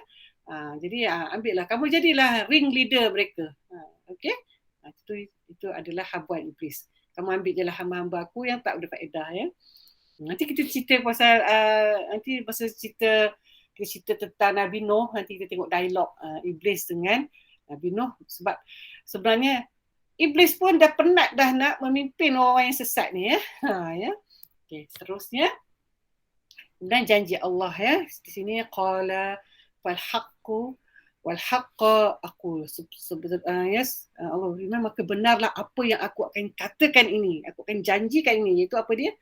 Jadi ambil lah, kamu jadilah ring leader mereka. Okey, itu adalah habuan iblis. Kamu ambil je lah hamba-hamba aku yang tak berfaedah ya. Nanti kita cerita pasal cerita tentang Nabi Nuh, nanti kita tengok dialog iblis dengan Nabi Nuh, sebab sebenarnya iblis pun dah penat dah nak memimpin orang yang sesat ni ya. Ya. Okey, seterusnya dan janji Allah ya. Di sini qala fal haqqu wal haqqa aqul. Yes, Allah berfirman, maka benarlah apa yang aku akan katakan ini, aku akan janjikan ini, iaitu apa dia?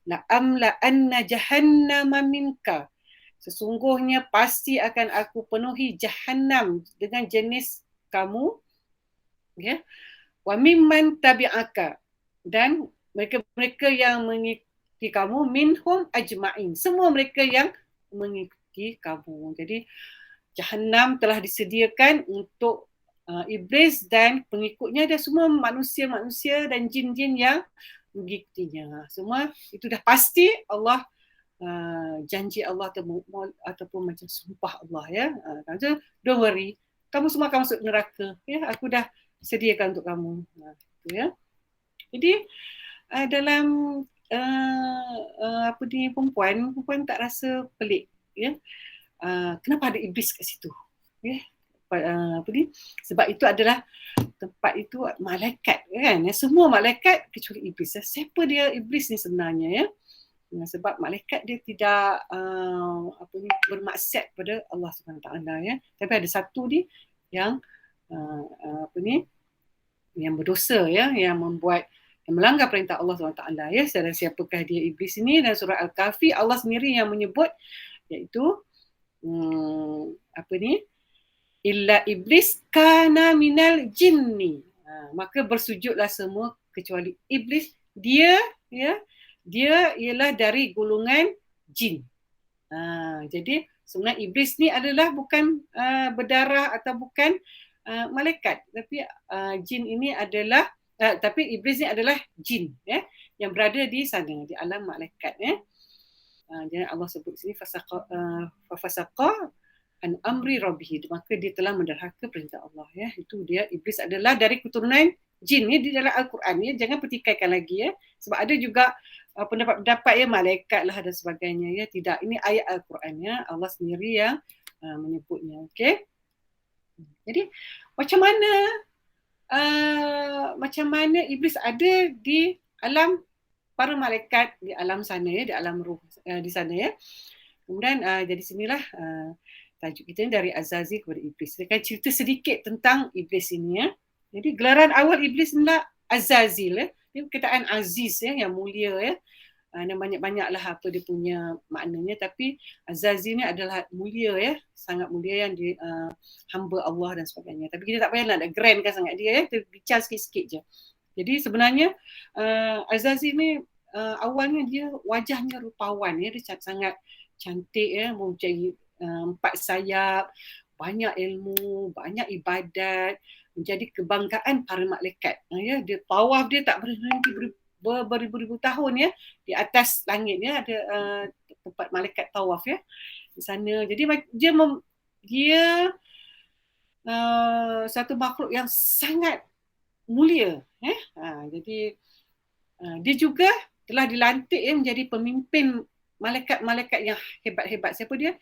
La amla anna jahannama minka. Sesungguhnya pasti akan aku penuhi Jahannam dengan jenis kamu ya. Wa mimman tabi'aka, dan mereka yang mengikuti kamu, minhum ajma'in, semua mereka yang mengikuti kamu. Jadi Jahannam telah disediakan untuk iblis dan pengikutnya, dan semua manusia-manusia dan jin-jin yang mengikutinya. Semua itu dah pasti Allah janji Allah ataupun macam sumpah Allah ya. Don't worry, kamu semua akan masuk neraka ya, aku dah sediakan untuk kamu. Itu ya. Jadi dalam perempuan tak rasa pelik ya. Kenapa ada iblis kat situ ya? Sebab itu adalah tempat itu malaikat kan, semua malaikat kecuali iblis. Siapa dia iblis ni sebenarnya ya? Sebab malaikat dia tidak bermaksiat kepada Allah SWT ya. Tapi ada satu ni yang yang berdosa ya, yang melanggar perintah Allah SWT ya. Dan siapakah dia iblis ini? Dan surah Al-Kahfi Allah sendiri yang menyebut, iaitu illa iblis kana minal jinni. Maka bersujudlah semua kecuali iblis. Dia ialah dari golongan jin. Jadi sebenarnya iblis ni adalah bukan berdarah atau bukan malaikat, tapi jin ini adalah tapi iblis ni adalah jin yang berada di sana di alam malaikat. Jadi Allah sebut sini fafasaqa an amri rabbih, maka dia telah menderhaka perintah Allah. Itu dia, iblis adalah dari keturunan jin ni di dalam Al-Quran. Jangan pertikaikan lagi sebab ada juga pendapat-pendapat malaikat lah dan sebagainya. Tidak, ini ayat Al-Quran Allah sendiri yang menyebutnya. Okey. Jadi macam mana iblis ada di alam para malaikat, di alam sana di alam ruh di sana Kemudian jadi sinilah tajuk kita ni, dari Azazi kepada iblis. Saya akan cerita sedikit tentang iblis ini. Jadi gelaran awal iblis adalah Azazil. Dia perkataan aziz yang mulia dan banyak-banyaklah apa dia punya maknanya, tapi Azazil ni adalah mulia sangat mulia yang di hamba Allah dan sebagainya. Tapi kita tak payah nak grandkan sangat dia kita bincang sikit-sikit je. Jadi sebenarnya Azazil ni awalnya dia wajahnya rupawan dia sangat cantik mempunyai 4 sayap, banyak ilmu, banyak ibadat, menjadi kebanggaan para malaikat. Dia tawaf dia tak berhenti beribu-ribu tahun di atas langit ada tempat malaikat tawaf di sana. Jadi dia satu makhluk yang sangat mulia. Jadi dia juga telah dilantik menjadi pemimpin malaikat-malaikat yang hebat-hebat. Siapa dia?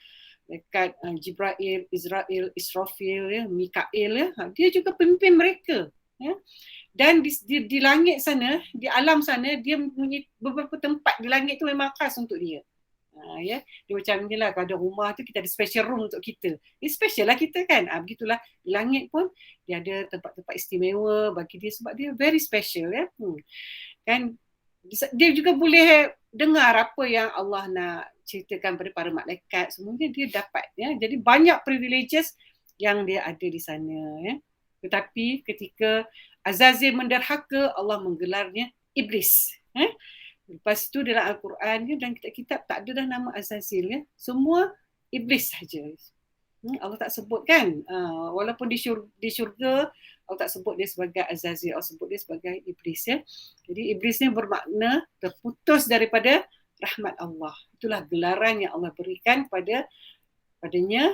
Dekat Jibril, Israel, Israfil, Mikail, dia juga pemimpin mereka. Dan di langit sana, di alam sana, dia mempunyai beberapa tempat di langit tu memang khas untuk dia. Dia macam ni lah, kalau ada rumah tu kita ada special room untuk kita. Special lah kita kan. Begitulah di langit pun dia ada tempat-tempat istimewa bagi dia sebab dia very special kan. Dia juga boleh dengar apa yang Allah nak ceritakan pada para malaikat, semuanya dia dapat. Jadi banyak privileges yang dia ada di sana. Tetapi ketika Azazil menderhaka, Allah menggelarnya iblis. Lepas itu dalam Al-Quran dan kitab-kitab tak ada dah nama Azazil. Semua iblis saja. Allah tak sebut kan. Walaupun di syurga Allah tak sebut dia sebagai Azazil, Allah sebut dia sebagai iblis. Jadi iblis ni bermakna terputus daripada rahmat Allah. Itulah gelaran yang Allah berikan padanya.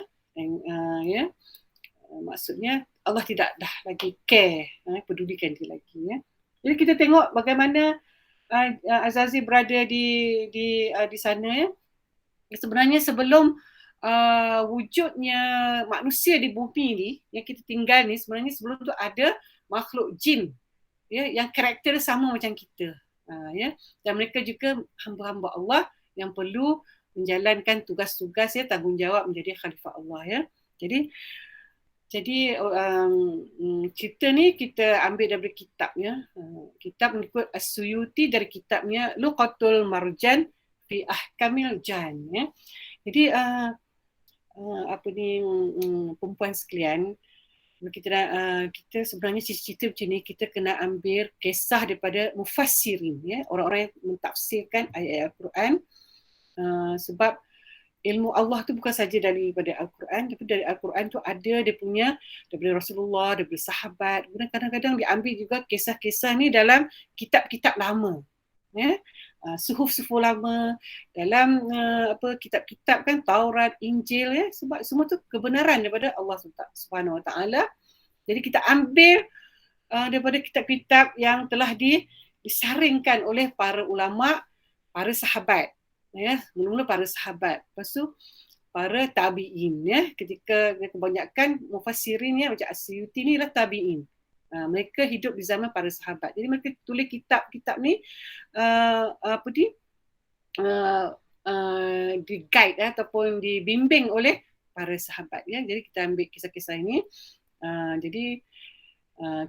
Maksudnya Allah tidak dah lagi care, pedulikan dia lagi. Jadi kita tengok bagaimana Azazil berada di sana. Sebenarnya sebelum wujudnya manusia di bumi ni yang kita tinggal ni, sebenarnya sebelum tu ada makhluk jin yang karakter sama macam kita. Dan mereka juga hamba-hamba Allah yang perlu menjalankan tugas-tugas tanggungjawab menjadi khalifah Allah. Jadi cerita ni kita ambil dari kitabnya. Kitab mengikut As-Suyuti dari kitabnya Luqatul Marjan fi Ahkamil Jan. Jadi perempuan sekalian, kita sebenarnya cerita macam ni kita kena ambil kisah daripada mufassirin, orang-orang yang mentafsirkan ayat Al-Quran. Sebab ilmu Allah tu bukan saja daripada Al-Quran, tapi dari Al-Quran tu ada dia punya daripada Rasulullah, daripada sahabat. Kemudian kadang-kadang diambil juga kisah-kisah ni dalam kitab-kitab lama. Suhuf-suhuf lama, dalam kitab-kitab kan Taurat, Injil, sebab semua tu kebenaran daripada Allah Subhanahu Wa Taala. Jadi kita ambil daripada kitab-kitab yang telah disaringkan oleh para ulama, para sahabat. Mula-mula para sahabat, lepas tu para tabi'in. Ketika kebanyakan mufassirin macam As-Suyuti ni lah tabi'in. Mereka hidup di zaman para sahabat. Jadi mereka tulis kitab-kitab ni di guide ataupun dibimbing oleh para sahabat. Jadi kita ambil kisah-kisah ini. Jadi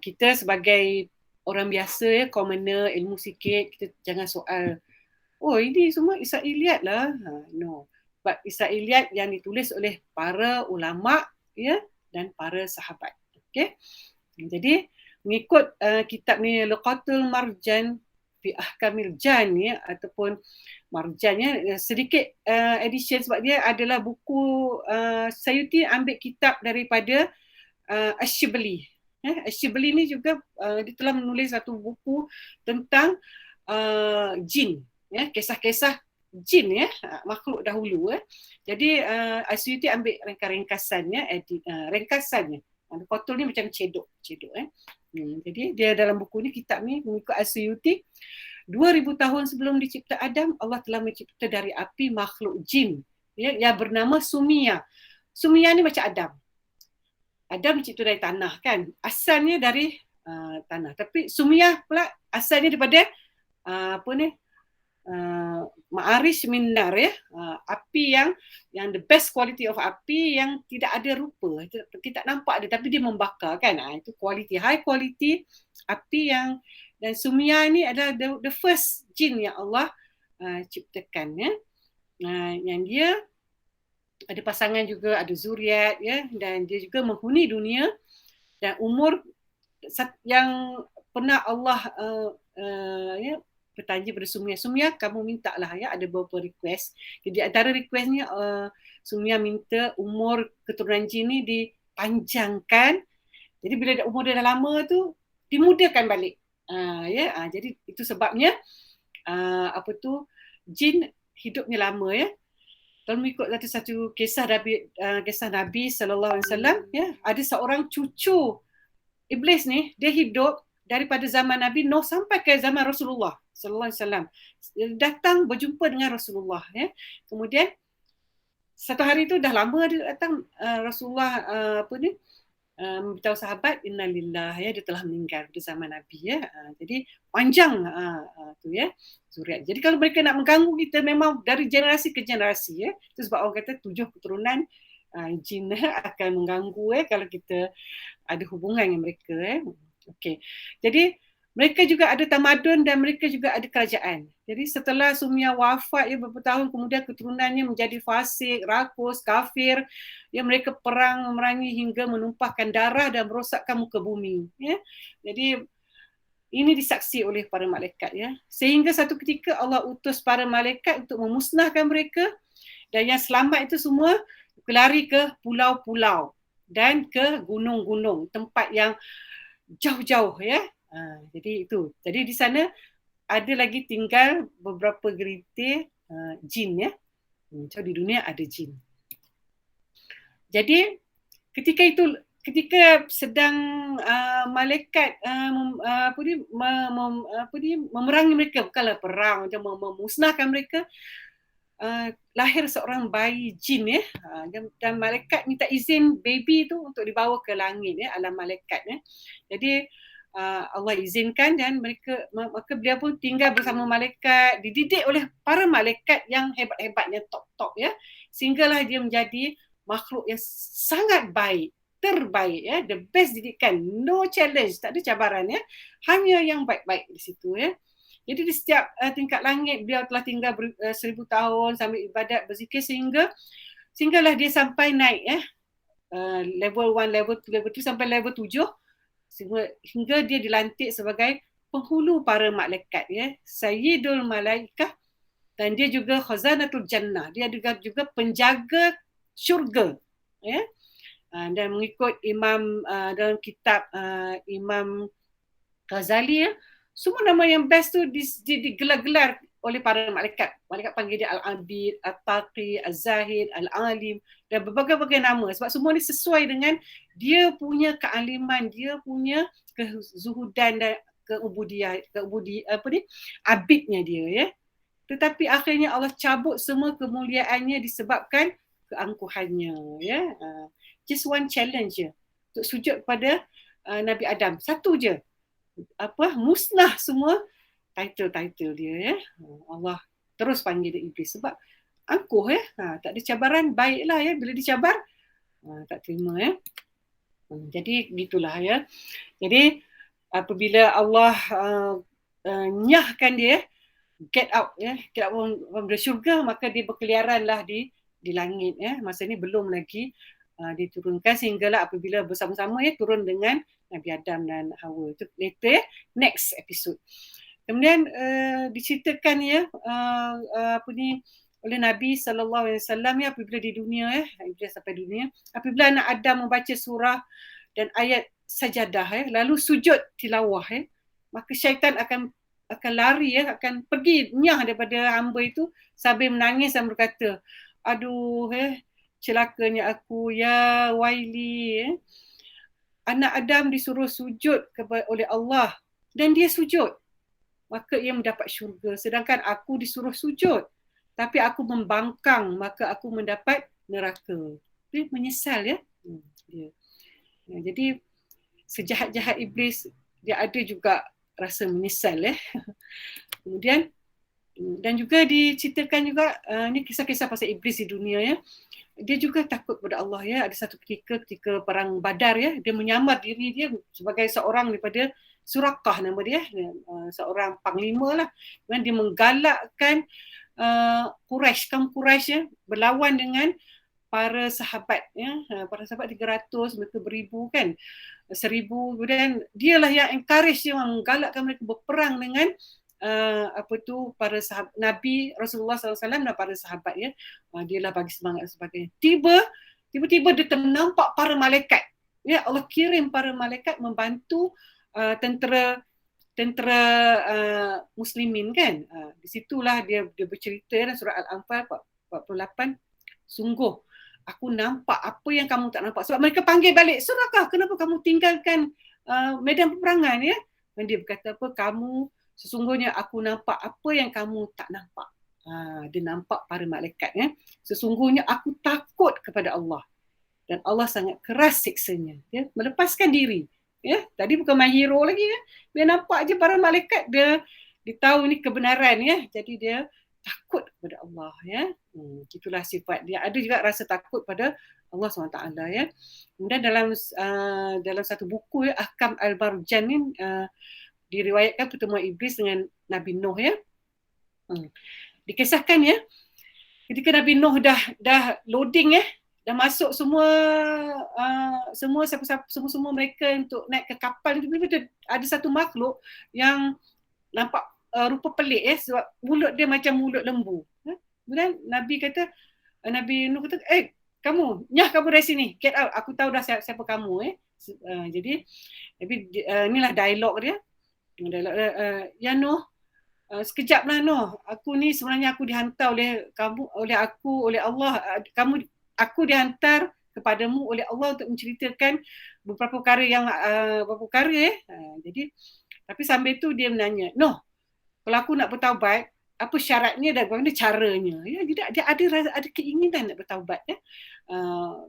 kita sebagai orang biasa, commoner, ilmu sikit, kita jangan soal, oh ini semua Israiliyat lah. No. Sebab Israiliyat yang ditulis oleh para ulama dan para sahabat. Okay? Jadi mengikut kitab ni Luqatul Marjan fi Ahkamil Jan ya, ataupun Marjan ya, sedikit edition sebab dia adalah buku Sayuti ambil kitab daripada Ash-Shibli. Ash-Shibli ni juga dia telah menulis satu buku tentang jin ya, kisah-kisah jin ya, makhluk dahulu Jadi Asyuti ambil ringkasannya, ringkasannya. Kotul ni macam cedok Jadi dia dalam buku ni, kitab ni mengikut Asyuti 2000 tahun sebelum dicipta Adam, Allah telah mencipta dari api makhluk jin ya, yang bernama Sumia. Sumia ni macam Adam. Adam dicipta dari tanah kan, asalnya dari tanah. Tapi Sumia pula asalnya daripada Ma'arish min nar ya, api yang the best quality of api yang tidak ada rupa, kita tak nampak dia tapi dia membakar kan. Itu quality, high quality api yang, dan Sumia ni adalah the first jin yang Allah ciptakan ya. Yang dia ada pasangan juga, ada zuriat ya, dan dia juga menghuni dunia, dan umur yang pernah Allah bertanya pada Sumia, Sumia kamu minta lah ya, ada beberapa request. Jadi antara requestnya Sumia minta umur keturunan jin ni dipanjangkan. Jadi bila umur dia dah lama tu dimudahkan balik. Jadi itu sebabnya jin hidupnya lama ya. Kalau mengikut satu kisah Nabi sallallahu alaihi wasallam ya, ada seorang cucu iblis ni, dia hidup daripada zaman Nabi Nuh sampai ke zaman Rasulullah sallallahu alaihi wasallam. Datang berjumpa dengan Rasulullah ya. Kemudian satu hari tu dah lama dia datang, Rasulullah memberitahu sahabat innalillah ya, dia telah meninggal pada zaman Nabi ya. Jadi panjang tu ya zuriat. Jadi kalau mereka nak mengganggu kita memang dari generasi ke generasi ya. Itu sebab orang kata 7 keturunan jin akan mengganggu kalau kita ada hubungan dengan mereka Okey. Jadi mereka juga ada tamadun dan mereka juga ada kerajaan. Jadi setelah Sumia wafat beberapa tahun kemudian, keturunannya menjadi fasik, rakus, kafir. Ya, mereka perang memerangi hingga menumpahkan darah dan merosakkan muka bumi. Ya. Jadi ini disaksi oleh para malaikat ya. Sehingga satu ketika Allah utus para malaikat untuk memusnahkan mereka, dan yang selamat itu semua lari ke pulau-pulau dan ke gunung-gunung, tempat yang jauh-jauh ya. Jadi itu. Jadi di sana ada lagi tinggal beberapa geritir jin ya. So di dunia ada jin. Jadi ketika sedang malaikat memerangi mereka, bukanlah perang, macam memusnahkan mereka, lahir seorang bayi jin ya. Dan malaikat minta izin baby tu untuk dibawa ke langit ya, alam malaikat ya. Jadi Allah izinkan, dan maka beliau pun tinggal bersama malaikat, dididik oleh para malaikat yang hebat-hebatnya, top ya, sehinggalah dia menjadi makhluk yang sangat baik, terbaik ya, the best didikan, no challenge, tak ada cabaran ya, hanya yang baik-baik di situ ya. Jadi di setiap tingkat langit beliau telah tinggal 1000 tahun sambil ibadat, berzikir, sehinggalah dia sampai naik ya, level 1, level 2, level 3 sampai level 7, hingga dia dilantik sebagai penghulu para malaikat ya, Sayyidul Malaikah, dan dia juga Khazanatul Jannah, dia juga penjaga syurga ya. Dan mengikut Imam dalam kitab Imam Ghazali ya, semua nama yang best tu digelar-gelar oleh para malaikat. Malaikat panggil dia Al-Abid, Al-Taqi, Al-Zahid, Al-Alim, dan berbagai-bagai nama. Sebab semua ni sesuai dengan dia punya kealiman, dia punya kezuhudan dan abidnya dia ya. Tetapi akhirnya Allah cabut semua kemuliaannya disebabkan keangkuhannya ya. Just one challenge je untuk sujud kepada Nabi Adam. Satu je. Musnah semua title dia ya. Allah terus panggil dia iblis sebab angkuh ya. Tak ada cabaran, baiklah ya, bila dicabar tak terima ya. Jadi gitulah ya. Jadi apabila Allah nyahkan dia get out from the syurga, maka dia berkeliaranlah di langit ya. Masa ni belum lagi diturunkan sehinggalah apabila bersama-sama turun dengan Nabi Adam dan Hawa. Itu later next episode. Kemudian diceritakan oleh Nabi SAW apabila di dunia apabila sampai dunia, apabila anak Adam membaca surah dan ayat sajadah lalu sujud tilawah maka syaitan akan lari akan pergi nyah daripada hamba itu sambil menangis dan berkata, aduh celakanya aku, ya waili, anak Adam disuruh sujud oleh Allah dan dia sujud, maka ia mendapat syurga, sedangkan aku disuruh sujud tapi aku membangkang, maka aku mendapat neraka. Dia menyesal dia. Jadi sejahat-jahat iblis dia ada juga rasa menyesal Kemudian dan juga diceritakan juga ni kisah-kisah pasal iblis di dunia dia juga takut kepada Allah Ada satu ketika perang Badar dia menyamar diri dia sebagai seorang daripada Surakah nama dia, seorang panglima lah. Dan dia menggalakkan Quraisy, kaum Quraisy berlawan dengan para sahabat para sahabat 300, mereka beribu 1000, kemudian dialah yang encourage dia, menggalakkan mereka berperang dengan para sahabat Nabi Rasulullah SAW dan para sahabat dialah bagi semangat dan sebagainya. Tiba-tiba dia ternampak para malaikat. Allah kirim para malaikat membantu tentera muslimin kan. Di situlah dia bercerita dalam surah Al-Anfal 48, sungguh aku nampak apa yang kamu tak nampak. Sebab mereka panggil balik, Surakah, kenapa kamu tinggalkan medan peperangan Dan dia berkata sesungguhnya aku nampak apa yang kamu tak nampak. Dia nampak para malaikat Sesungguhnya aku takut kepada Allah dan Allah sangat keras siksanya. Dia melepaskan diri. Tadi bukan main hero lagi Dia nampak je para malaikat, dia tahu ni kebenaran jadi dia takut kepada Allah Itulah sifat dia. Ada juga rasa takut pada Allah SWT Kemudian dalam satu buku Ahkam Al-Barjan ni diriwayatkan pertemuan iblis dengan Nabi Nuh Dikisahkan ketika Nabi Nuh dah loading dah masuk semua mereka untuk naik ke kapal. Tiba-tiba ada satu makhluk yang nampak rupa pelik sebab mulut dia macam mulut lembu. Kemudian Nabi Nuh kata, kamu dari sini, get out, aku tahu dah siapa kamu jadi inilah dialog dia. Ya Nuh, sekejaplah Nuh, aku ni sebenarnya aku dihantar oleh kamu, oleh Allah, aku dihantar kepadamu oleh Allah untuk menceritakan beberapa perkara jadi tapi sambil tu dia menanya, Nuh, kalau aku nak bertaubat, apa syaratnya dan bagaimana caranya? Dia ada keinginan nak bertaubat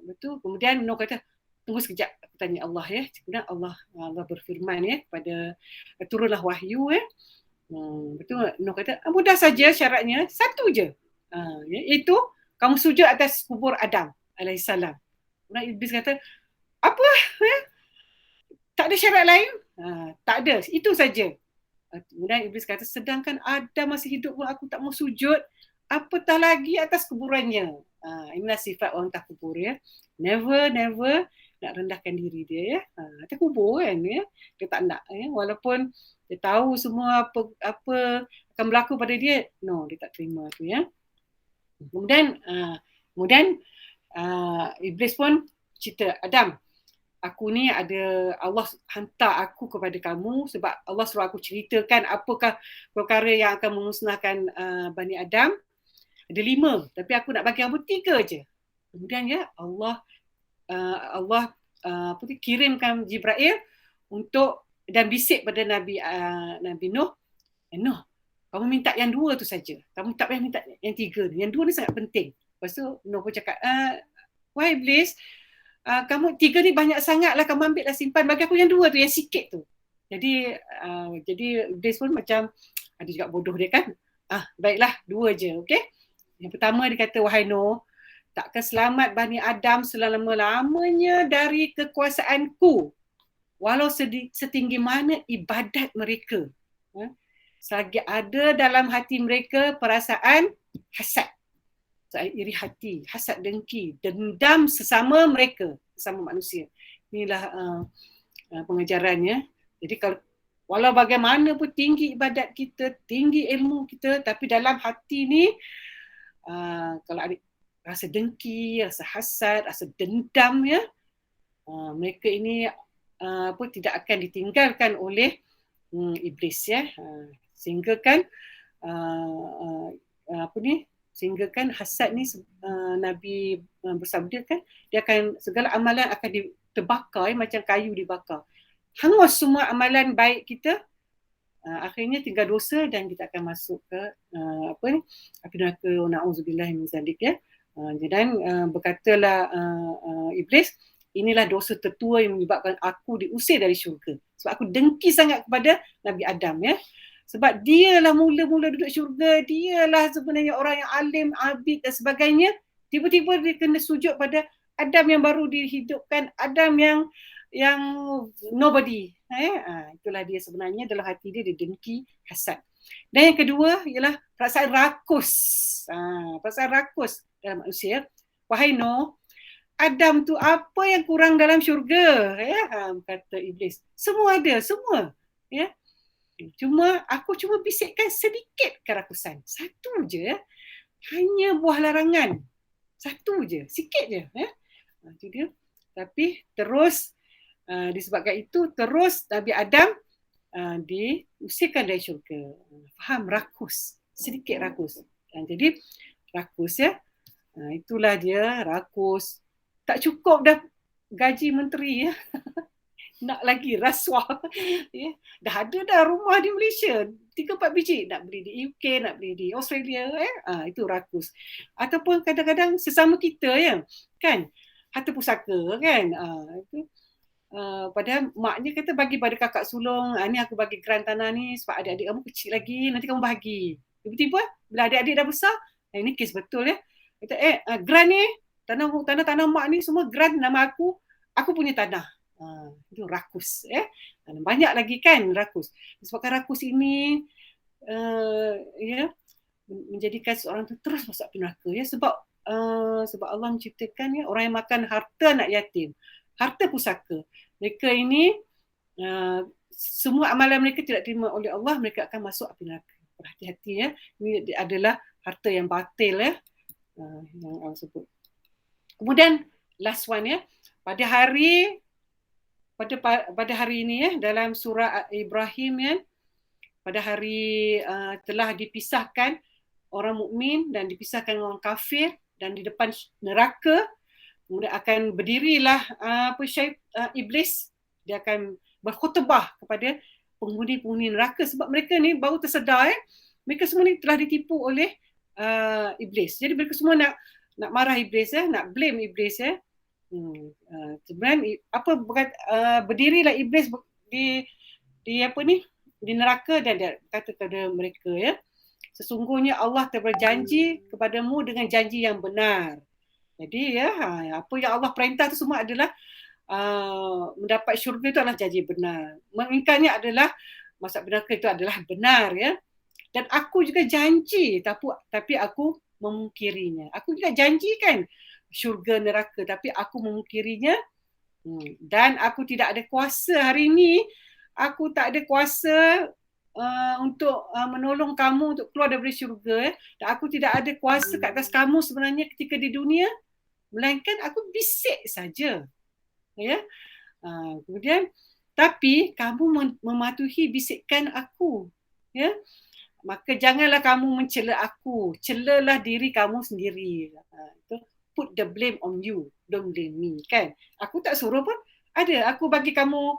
betul. Kemudian Nuh kata, tunggu sekejap, aku tanya Allah Kemudian Allah berfirman kepada, turunlah wahyu betul. Nuh kata, mudah saja syaratnya, satu je, iaitu kamu sujud atas kubur Adam alaihissalam. Kemudian iblis kata, apa? Tak ada syarat lain? Tak ada, itu saja. Kemudian iblis kata, sedangkan Adam masih hidup pun aku tak mau sujud, apatah lagi atas kuburannya. Inilah sifat orang tak kubur Never nak rendahkan diri dia atas kubur dia tak nak walaupun dia tahu semua apa akan berlaku pada dia, dia tak terima tu Kemudian iblis pun cerita, Adam, aku ni ada, Allah hantar aku kepada kamu sebab Allah suruh aku ceritakan apakah perkara yang akan memusnahkan Bani Adam. Ada 5, tapi aku nak bagi kamu 3 je. Kemudian Allah kirimkan Jibril dan bisik pada Nabi Nuh, Nuh, kamu minta yang 2 tu saja. Kamu tak payah minta yang 3 ni. Yang 2 ni sangat penting. Lepas tu Nuh pun cakap, wahai iblis, kamu 3 ni banyak sangat lah, kamu ambil lah, simpan. Bagi aku yang 2 tu, yang sikit tu. Jadi iblis pun macam, ada juga bodoh dia kan. Baiklah, 2 je, okey. Yang pertama dia kata, wahai Nuh, takkan selamat Bani Adam selama-lamanya dari kekuasaanku, walau setinggi mana ibadat mereka. Selagi ada dalam hati mereka perasaan hasad. iri hati, hasad dengki, dendam sesama mereka, sesama manusia. Inilah pengajarannya. Jadi kalau walau bagaimana pun tinggi ibadat kita, tinggi ilmu kita, tapi dalam hati ni kalau ada rasa dengki, rasa hasad, rasa dendam ya, mereka ini tidak akan ditinggalkan oleh iblis ya. Sehingga kan sehingga kan hasad ni Nabi bersabda kan, dia akan, segala amalan akan terbakar macam kayu dibakar. Hangus semua amalan baik kita, akhirnya tinggal dosa dan kita akan masuk ke api neraka, na'udzubillah min zalik ya. Dan berkatalah iblis, inilah dosa tertua yang menyebabkan aku diusir dari syurga. Sebab aku dengki sangat kepada Nabi Adam ya. Sebab dialah mula-mula duduk syurga, dialah sebenarnya orang yang alim, abid dan sebagainya. Tiba-tiba dia kena sujud pada Adam yang baru dihidupkan, Adam yang nobody. Itulah dia sebenarnya, dalam hati dia dengki, hasad. Dan yang kedua ialah perasaan rakus. Perasaan rakus dalam manusia. Wahai Noh, Adam tu apa yang kurang dalam syurga? Kata iblis. Semua ada, semua. Ya. Aku cuma bisikkan sedikit kerakusan. Satu je. Hanya buah larangan. Satu je, sikit je. Itu dia. Tapi terus disebabkan itu, terus Nabi Adam diusirkan dari syurga. Faham? Rakus. Sedikit rakus. Jadi rakus ya. Itulah dia, rakus. Tak cukup dah gaji menteri ya. Nak lagi rasuah. Ya. Dah ada dah rumah di Malaysia. 3-4 biji. Nak beli di UK, nak beli di Australia. Itu rakus. Ataupun kadang-kadang sesama kita ya. Kan? Harta pusaka kan. Itu. Padahal maknya kata bagi pada kakak sulung. Ni aku bagi grant tanah ni sebab adik-adik kamu kecil lagi. Nanti kamu bahagi. Tiba-tiba bila adik-adik dah besar. Ini kes betul ya. Kata grant ni. Tanah mak ni semua grant nama aku. Aku punya tanah. Itu rakus banyak lagi kan rakus. Sebabkan rakus ini menjadikan seorang tu terus masuk api neraka ya. Sebab Allah menciptakan ya, orang yang makan harta anak yatim, harta pusaka, mereka ini semua amalan mereka tidak terima oleh Allah, mereka akan masuk api neraka. Berhati-hati ya. Ini adalah harta yang batil ya, yang Allah sebut. Kemudian last one ya, pada hari ini ya, dalam surah Ibrahim ya, pada hari telah dipisahkan orang mukmin dan dipisahkan orang kafir, dan di depan neraka kemudian akan berdirilah iblis. Dia akan berkhutbah kepada penghuni-penghuni neraka sebab mereka ni baru tersedar mereka semua ni telah ditipu oleh iblis. Jadi mereka semua nak marah iblis ya, nak blame iblis ya. Sebenarnya berdirilah iblis di neraka dan dia kata kepada mereka ya, sesungguhnya Allah telah berjanji kepadamu dengan janji yang benar. Jadi ya, apa yang Allah perintah itu semua adalah mendapat syurga itu adalah janji benar. Mengingkarnya adalah masuk neraka itu adalah benar ya. Dan aku juga janji tapi aku memungkirinya. Aku juga janjikan syurga neraka tapi aku memungkirinya. Dan aku tidak ada kuasa hari ini. Aku tak ada kuasa untuk menolong kamu untuk keluar daripada syurga. Dan aku tidak ada kuasa kat atas kamu sebenarnya ketika di dunia. Melainkan aku bisik saja. Ya. Kemudian tapi kamu mematuhi bisikan aku. Ya. Maka janganlah kamu mencela aku. Celalah diri kamu sendiri. Put the blame on you. Don't blame me. Kan? Aku tak suruh pun. Ada. Aku bagi kamu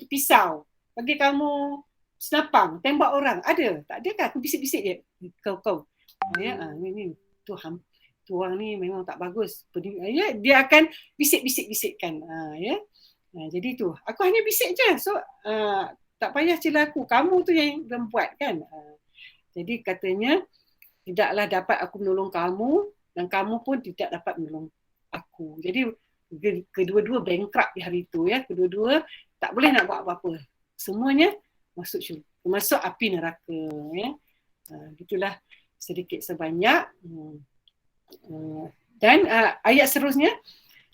pisau. Bagi kamu senapang. Tembak orang. Ada. Tak ada kan? Aku bisik-bisik je. Kau. Ya, ni. Tu orang ni memang tak bagus. Ya, dia akan bisik-bisik-bisikkan. Ya. Jadi tu. Aku hanya bisik je. So, tak payah cela aku. Kamu tu yang buat kan. Jadi katanya, tidaklah dapat aku menolong kamu dan kamu pun tidak dapat menolong aku. Jadi kedua-dua bankrupt di hari itu ya. Kedua-dua tak boleh nak buat apa-apa. Semuanya masuk api neraka ya. Itulah sedikit sebanyak Dan ayat seterusnya,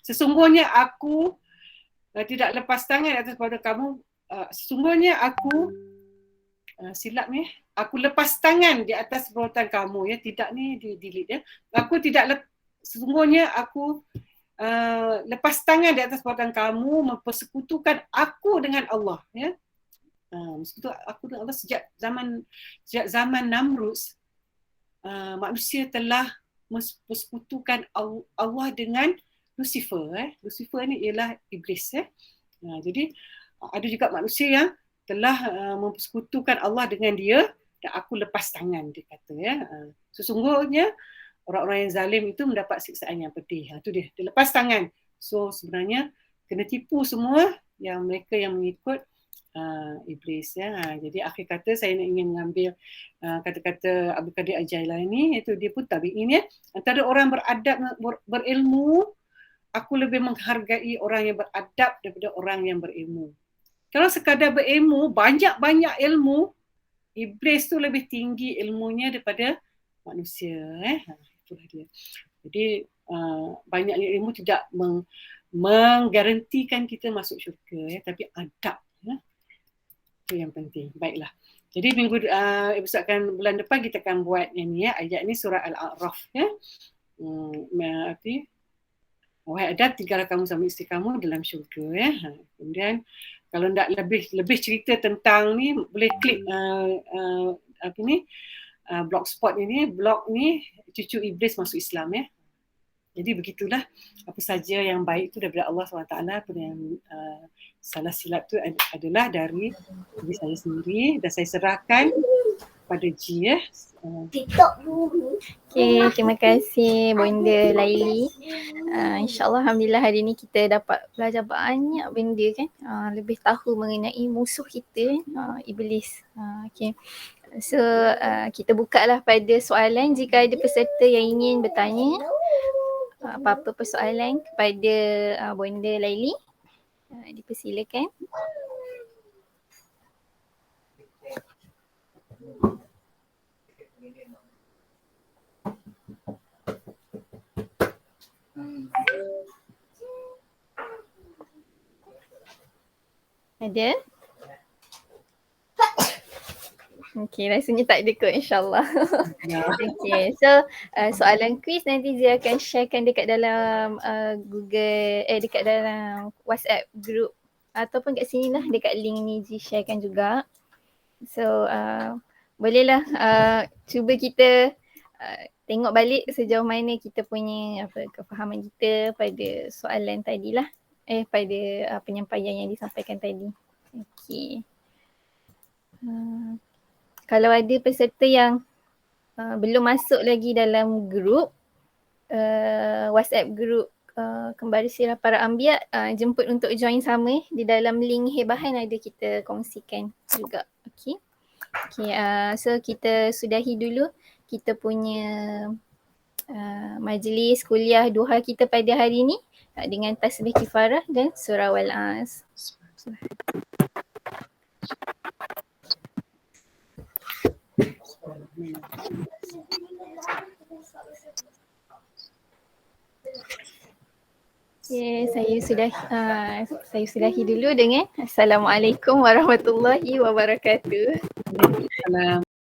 sesungguhnya aku tidak lepas tangan atas pada kamu. Sesungguhnya aku silap ni, aku lepas tangan di atas perbuatan kamu, ya. Tidak ni di delete, ya. Aku tidak sesungguhnya aku lepas tangan di atas perbuatan kamu, mempersekutukan aku dengan Allah, ya. Meskipun aku dengan Allah sejak zaman Namrus, manusia telah mempersekutukan Allah dengan Lucifer. Lucifer ni ialah iblis, ya. Jadi ada juga manusia yang telah mempersekutukan Allah dengan dia, dan aku lepas tangan, dia kata, ya. Sesungguhnya orang-orang yang zalim itu mendapat siksaan yang pedih. Itu dia lepas tangan. So sebenarnya kena tipu semua yang mereka yang mengikut iblis, ya. Jadi akhir kata saya ingin mengambil kata-kata Abdul Qadir Al-Jailani, iaitu dia pun tabi'in, ya. Antara orang beradab berilmu, aku lebih menghargai orang yang beradab daripada orang yang berilmu. Kalau sekadar berilmu, banyak-banyak ilmu, iblis tu lebih tinggi ilmunya daripada manusia. Itulah dia. Jadi banyaknya ilmu tidak menggarantikan kita masuk syurga, ya, tapi adab, ya. Itu yang penting. Baiklah. Jadi episod bulan depan kita akan buat yang ni, ya. Ayat ni surah Al-A'raf, ya. Arti wahai Adam, tinggallah kamu sama isteri kamu dalam syurga, ya. Kemudian kalau nak lebih cerita tentang ni, boleh klik blogspot ini, blog ni Cucu Iblis Masuk Islam, ya. Jadi begitulah, apa saja yang baik tu daripada Allah SWT, apa yang salah silap tu adalah dari diri saya sendiri, dan saya serahkan pada Ji, ya. Okay, terima kasih Bonda Laili. InsyaAllah Alhamdulillah hari ni kita dapat belajar banyak benda, kan. Lebih tahu mengenai musuh kita, iblis. Okay. So kita buka lah pada soalan jika ada peserta yang ingin bertanya apa-apa persoalan kepada Bonda Laili. Dipersilakan. Ada? Okey, rasanya tak ada kot, insyaAllah. Okey, so soalan quiz nanti dia akan sharekan dekat dalam dekat dalam WhatsApp group ataupun kat sini lah, dekat link ni Ji sharekan juga. So bolehlah cuba kita tengok balik sejauh mana kita punya kefahaman kita pada soalan tadilah, pada penyampaian yang disampaikan tadi. Okey. Kalau ada peserta yang belum masuk lagi dalam grup WhatsApp group Kembali Sirah Para Anbiya, jemput untuk join sama di dalam link Hebahan ada kita kongsikan juga. Okey. So kita sudahi dulu kita punya majlis kuliah duha kita pada hari ni dengan tasbih kifarah dan surah Wal-As. Okay, saya sudahi dulu dengan Assalamualaikum warahmatullahi wabarakatuh. Salam.